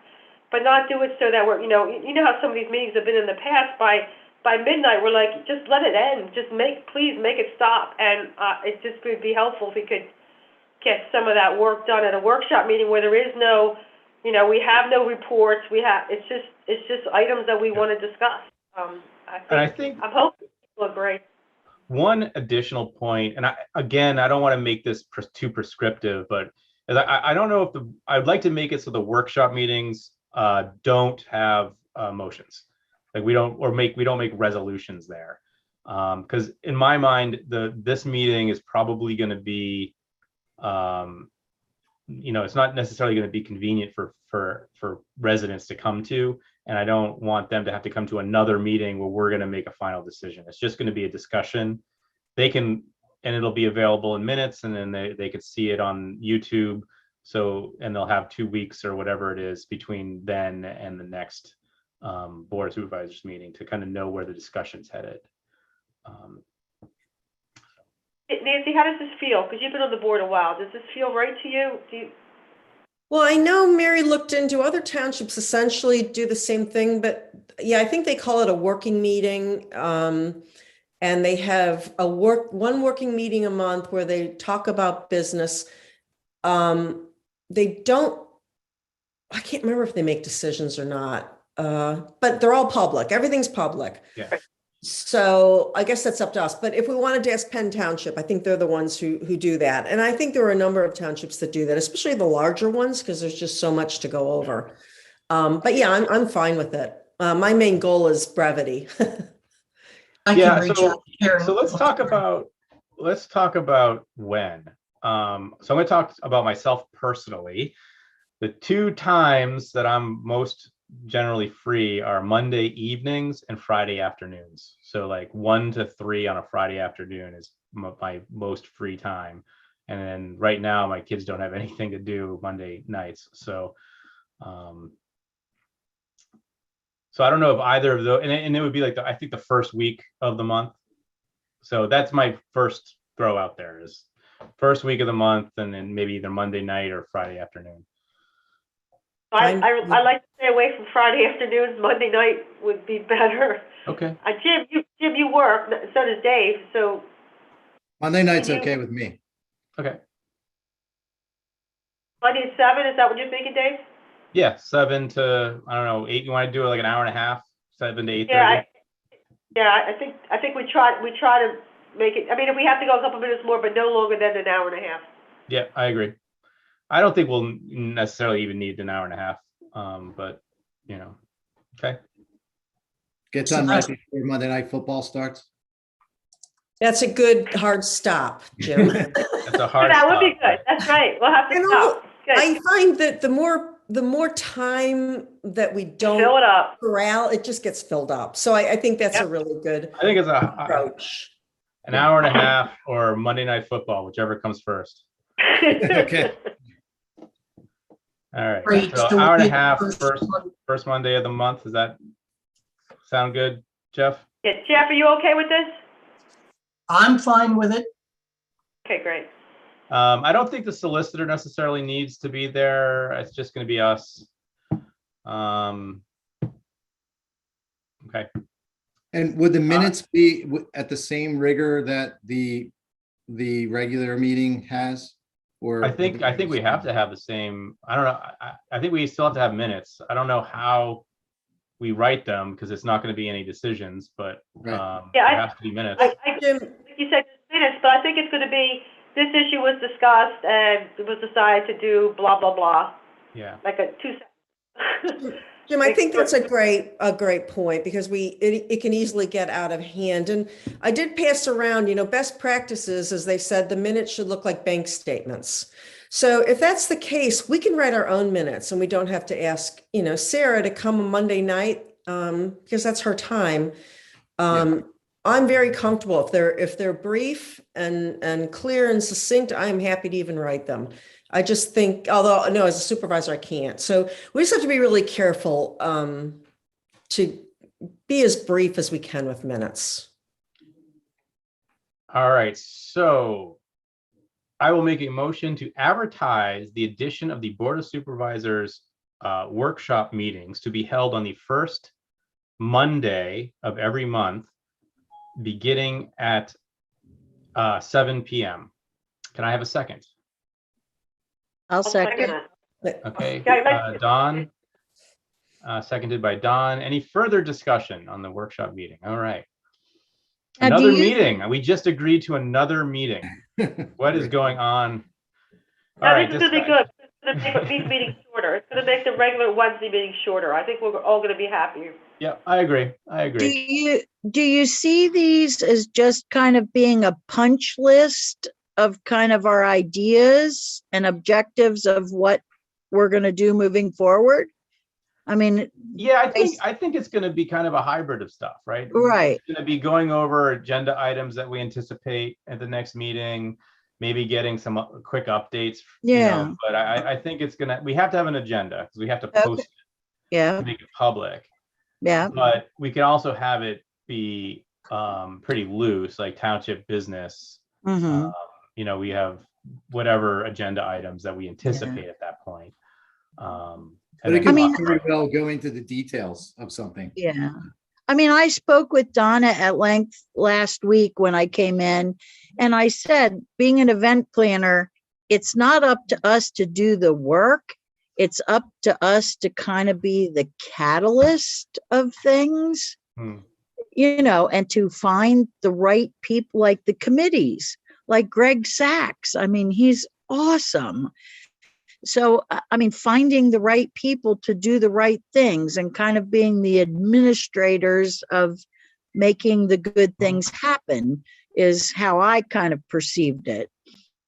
but not do it so that we're, how some of these meetings have been in the past. By midnight, we're like, just let it end. Please make it stop. And it just would be helpful if we could get some of that work done at a workshop meeting where there is no, we have no reports. It's just items that we want to discuss. I'm hoping people agree. One additional point, and I don't want to make this too prescriptive, but I don't know if I'd like to make it so the workshop meetings don't have motions, like we don't make resolutions there, because in my mind this meeting is probably going to be it's not necessarily going to be convenient for residents to come to, and I don't want them to have to come to another meeting where we're going to make a final decision. It's just going to be a discussion. And it'll be available in minutes, and then they could see it on YouTube. So, and they'll have 2 weeks or whatever it is between then and the next Board of Supervisors meeting to kind of know where the discussion's headed. Nancy, how does this feel? Because you've been on the board a while. Does this feel right to you? Well, I know Mary looked into other townships essentially do the same thing, but yeah, I think they call it a working meeting. And they have one working meeting a month where they talk about business. They don't, I can't remember if they make decisions or not, but they're all public. Everything's public. Yeah. So I guess that's up to us. But if we wanted to ask Penn Township, I think they're the ones who do that. And I think there are a number of townships that do that, especially the larger ones, because there's just so much to go over. But yeah, I'm fine with it. My main goal is brevity. I can reach out to Karen. So let's talk about when. So I'm going to talk about myself personally. The 2 times that I'm most generally free are Monday evenings and Friday afternoons. So like 1 to 3 on a Friday afternoon is my most free time. And then right now my kids don't have anything to do Monday nights. So I don't know if either of those, and it would be like I think the first week of the month. So that's my first throw out there, is first week of the month, and then maybe either Monday night or Friday afternoon. I like to stay away from Friday afternoons. Monday night would be better. Okay. Jim, you work. So does Dave. So Monday night's okay with me. Okay. Monday to 7. Is that what you're thinking, Dave? Yeah, 7 to, I don't know, 8. You want to do it like an hour and a half, 7 to 8:30? I think we try to make it. I mean, if we have to go a couple minutes more, but no longer than an hour and a half. Yeah, I agree. I don't think we'll necessarily even need an hour and a half, but okay. Gets done right before Monday Night Football starts. That's a good hard stop, Jim. That's a hard That would be stop. good. That's right. We'll have to You know, stop. Good. I find that the more time that we Fill don't it up. corral, it just gets filled up. So I think that's a Yep. really good I think it's approach. an hour and a half or Monday Night Football, whichever comes first. Okay. All right. Great. So So hour and a we- half, first Monday of the month. Does that sound good, Jeff? Yeah, Jeff, are you okay with this? I'm fine with it. Okay, great. I don't think the solicitor necessarily needs to be there. It's just going to be us. Okay. And would the minutes be at the same rigor that the regular meeting has? Or I think we have to have the same. I don't know. I think we still have to have minutes. I don't know how we write them because it's not going to be any decisions, but Right. Yeah, there has to be minutes. Jim, Like you said, minutes, but I think it's going to be, this issue was discussed and it was decided to do blah, blah, blah, Yeah. like a 2 seconds. Jim, I think that's a great point because it can easily get out of hand. And I did pass around, best practices, as they said, the minutes should look like bank statements. So if that's the case, we can write our own minutes and we don't have to ask, Sarah to come on Monday night because that's her time. I'm very comfortable if they're brief and clear and succinct, I'm happy to even write them. I just think, although no, as a supervisor, I can't. So we just have to be really careful to be as brief as we can with minutes. All right. So I will make a motion to advertise the addition of the Board of Supervisors workshop meetings to be held on the first Monday of every month, beginning at 7 p.m. Can I have a second? I'll second. that. Okay, Yeah, Don, seconded by Don. Any further discussion on the workshop meeting? All right. Now, do Another you- meeting. We just agreed to another meeting. What is going on? All No, right. this is going to be good. It's going to make these meetings shorter. It's going to make the regular Wednesday meetings shorter. I think we're all going to be happy. Yeah, I agree. I Do agree. you see these as just kind of being a punch list of kind of our ideas and objectives of what we're going to do moving forward? I mean, Yeah, I think it's going to be kind of a hybrid of stuff, right? right. It's going to be going over agenda items that we anticipate at the next meeting, maybe getting some quick updates. Yeah. But I think we have to have an agenda because we have to post it Yeah. to make it public. Yeah. But we can also have it be pretty loose, like township business. Hmm. We have whatever agenda items that we anticipate at that point. But it then could I mean- very well go into the details of something. Yeah. I mean, I spoke with Donna at length last week when I came in, and I said, being an event planner, it's not up to us to do the work. It's up to us to kind of be the catalyst of things, Hmm. and to find the right people, like the committees, like Greg Sachs. I mean, he's awesome. So, I mean, finding the right people to do the right things and kind of being the administrators of making the good things happen is how I kind of perceived it.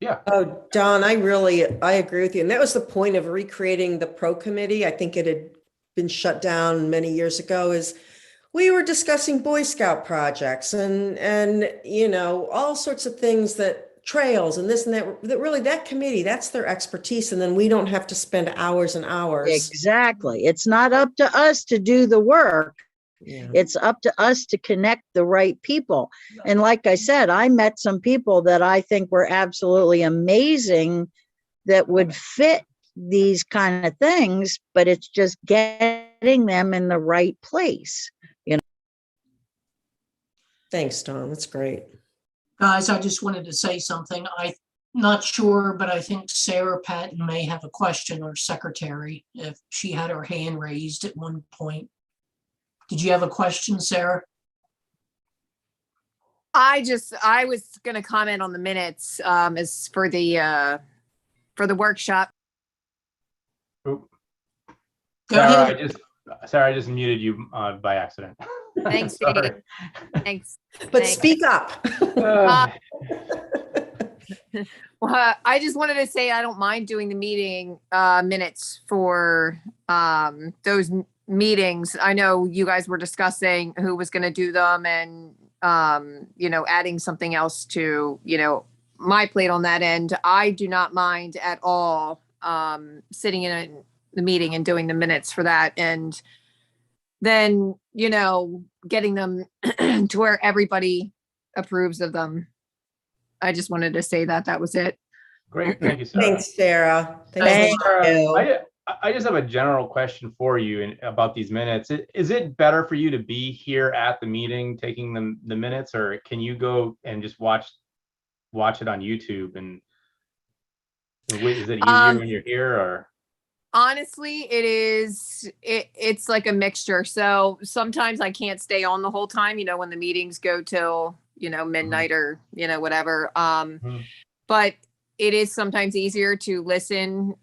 Yeah. Oh, Don, I agree with you. And that was the point of recreating the pro committee. I think it had been shut down many years ago, is we were discussing Boy Scout projects and all sorts of things, that trails and this and that really, that committee, that's their expertise. And then we don't have to spend hours and hours. Exactly. It's not up to us to do the work. Yeah. It's up to us to connect the right people. And like I said, I met some people that I think were absolutely amazing that would fit these kind of things, but it's just getting them in the right place. Thanks, Don. That's great. Guys, I just wanted to say something. I'm not sure, but I think Sarah Patton may have a question, or secretary, if she had her hand raised at one point. Did you have a question, Sarah? I was going to comment on the minutes as for the workshop. Oop. Go Sarah, ahead. Sarah, I just muted you by accident. Thanks, Sorry. Dave. Thanks. But Thanks. speak up. Well, I just wanted to say I don't mind doing the meeting minutes for those meetings. I know you guys were discussing who was going to do them and, adding something else to, my plate on that end. I do not mind at all sitting in the meeting and doing the minutes for that. And then, getting them to where everybody approves of them. I just wanted to say that was it. Great, thank you, Sarah. Thanks, Sarah. Thank you. I just have a general question for you about these minutes. Is it better for you to be here at the meeting taking the minutes, or can you go and just watch it on YouTube? And is it easier when you're here, or? Honestly, it's like a mixture. So sometimes I can't stay on the whole time, when the meetings go till, midnight or, whatever. But it is sometimes easier to listen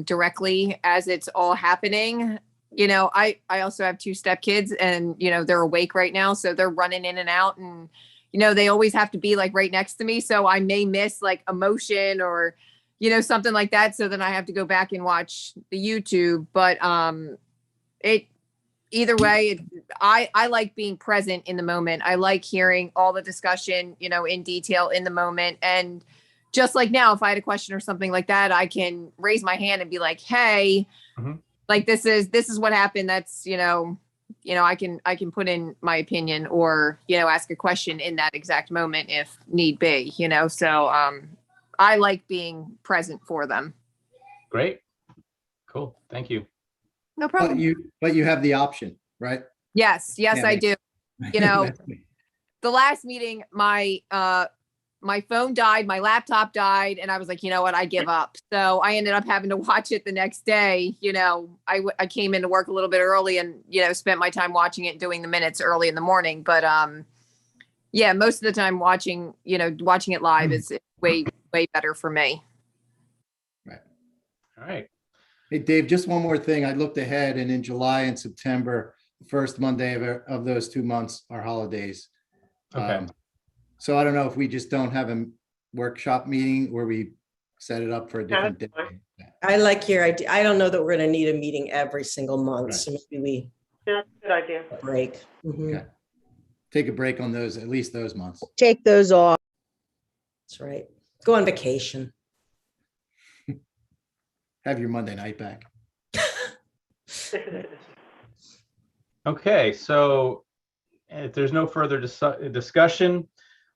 directly as it's all happening. I also have 2 stepkids and, they're awake right now. So they're running in and out and, they always have to be like right next to me. So I may miss like a motion or, something like that. So then I have to go back and watch the YouTube. But either way, I like being present in the moment. I like hearing all the discussion, in detail in the moment. And just like now, if I had a question or something like that, I can raise my hand and be like, hey, like this is what happened. That's, I can put in my opinion or, ask a question in that exact moment if need be, so I like being present for them. Great. Cool. Thank you. No problem. But you have the option, right? Yes, Yeah, I do. The last meeting, my phone died, my laptop died, and I was like, you know what, I give up. So I ended up having to watch it the next day. I came into work a little bit early and, spent my time watching it and doing the minutes early in the morning. But yeah, most of the time watching it live is way better for me. Right. All right. Hey, Dave, just one more thing. I looked ahead, and in July and September, the first Monday of those 2 months are holidays. Okay. So I don't know if we just don't have a workshop meeting where we set it up for a different day. I like your idea. I don't know that we're going to need a meeting every single month. Right. So maybe That's a good idea. we break. Mhm. Okay. Take a break on those, at least those months. Take those off. That's right. Go on vacation. Have your Monday night back. Okay, so if there's no further discussion,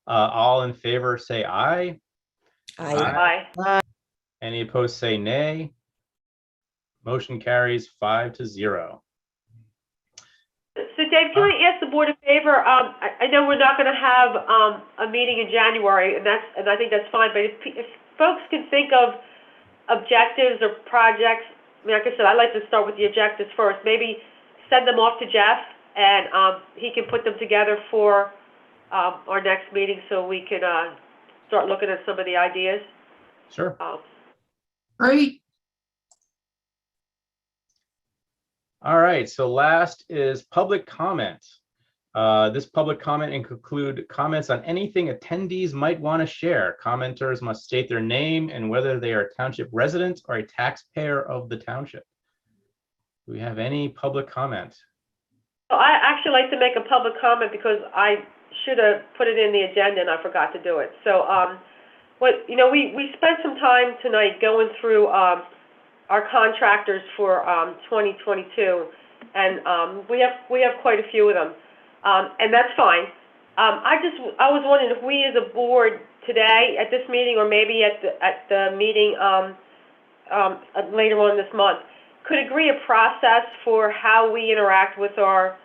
all in favor say aye. I Bye. Any opposed say nay. Motion carries 5-0. So Dave, can I ask the board a favor? I know we're not going to have a meeting in January, and I think that's fine. But if folks can think of objectives or projects, like I said, I'd like to start with the objectives first. Maybe send them off to Jeff, and he can put them together for our next meeting, so we can start looking at some of the ideas. Sure. Great. All right, so last is public comment. This public comment include comments on anything attendees might want to share. Commenters must state their name and whether they are a township resident or a taxpayer of the township. Do we have any public comment? So I actually like to make a public comment because I should have put it in the agenda and I forgot to do it. So we spent some time tonight going through our contractors for 2022, and we have quite a few of them. And that's fine. I was wondering if we as a board today at this meeting, or maybe at the meeting later on this month, could agree a process for how we interact with our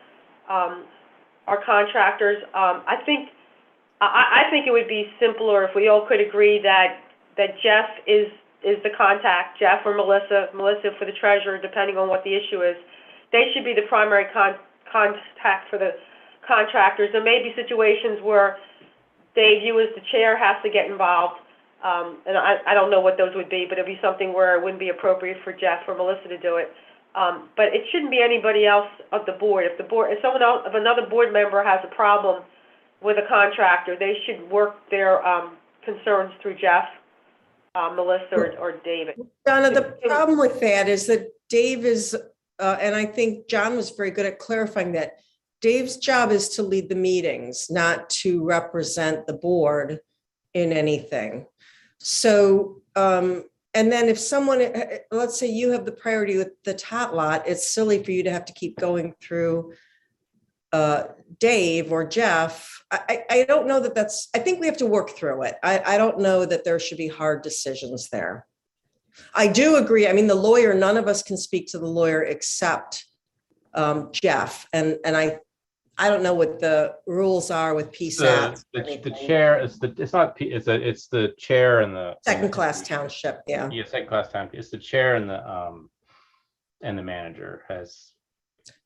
contractors. I think it would be simpler if we all could agree that Jeff is the contact, Jeff or Melissa for the treasurer, depending on what the issue is. They should be the primary contact for the contractors. There may be situations where Dave, you as the chair, has to get involved, and I don't know what those would be, but it'd be something where it wouldn't be appropriate for Jeff or Melissa to do it. But it shouldn't be anybody else of the board. If someone else, if another board member has a problem with a contractor, they should work their concerns through Jeff, Melissa, or David. Donna, the problem with that is that Dave is, and I think John was very good at clarifying that Dave's job is to lead the meetings, not to represent the board in anything. So, and then if someone, let's say you have the priority with the tot lot, it's silly for you to have to keep going through Dave or Jeff. I don't know that that's, I think we have to work through it. I don't know that there should be hard decisions there. I do agree. I mean, the lawyer, none of us can speak to the lawyer except Jeff. And I don't know what the rules are with PSAT. The chair is it's the chair and the Second class township, yeah. Yeah, second class township. It's the chair and the manager has.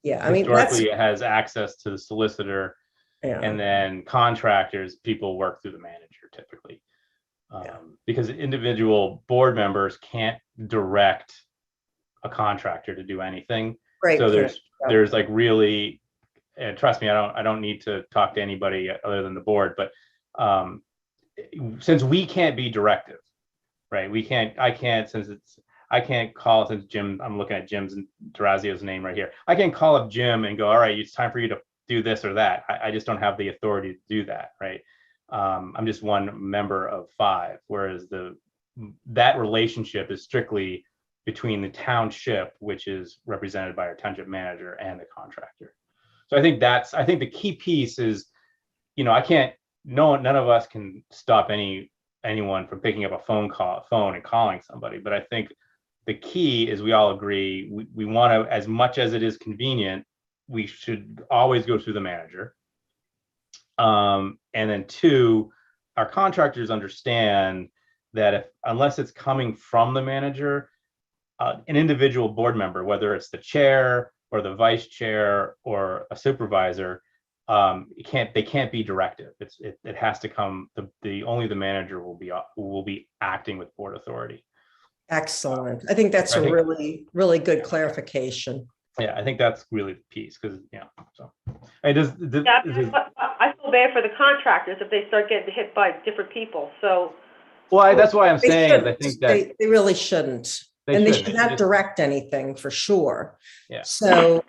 Yeah, I mean, that's, Historically, it has access to the solicitor, yeah. and then contractors, people work through the manager typically. Because individual board members can't direct a contractor to do anything. Great So point. there's like really, and trust me, I don't need to talk to anybody other than the board, but since we can't be directive, right? I can't call, since Jim, I'm looking at Jim's and Durazio's name right here. I can't call up Jim and go, all right, it's time for you to do this or that. I just don't have the authority to do that, right? I'm just one member of 5, whereas that relationship is strictly between the township, which is represented by our township manager, and the contractor. So I think the key piece is, none of us can stop anyone from picking up a phone and calling somebody. But I think the key is we all agree we want to, as much as it is convenient, we should always go through the manager. And then 2, our contractors understand that unless it's coming from the manager, an individual board member, whether it's the chair or the vice chair or a supervisor, they can't be directive. It has to come. Only the manager will be acting with board authority. Excellent. I think that's a really, really good clarification. Yeah, I think that's really the piece, because so it does. I feel bad for the contractors if they start getting hit by different people. So, well, that's why I'm They saying is I shouldn't. think that they really shouldn't. And they should not direct anything, for sure. Yeah. So,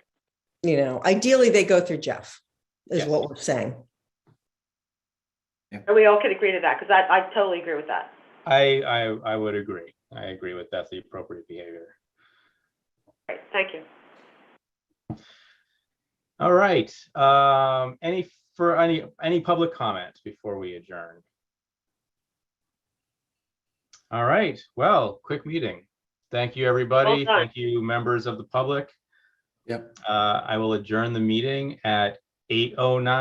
ideally they go through Jeff, is Yes. what we're saying. and we all can agree to that, because I totally agree with that. I would agree. I agree with that's the appropriate behavior. Right, thank you. All right. Any public comments before we adjourn? All right. Well, quick meeting. Thank you, everybody. Well done. Thank you, members of the public. Yep. I will adjourn the meeting at 8:09.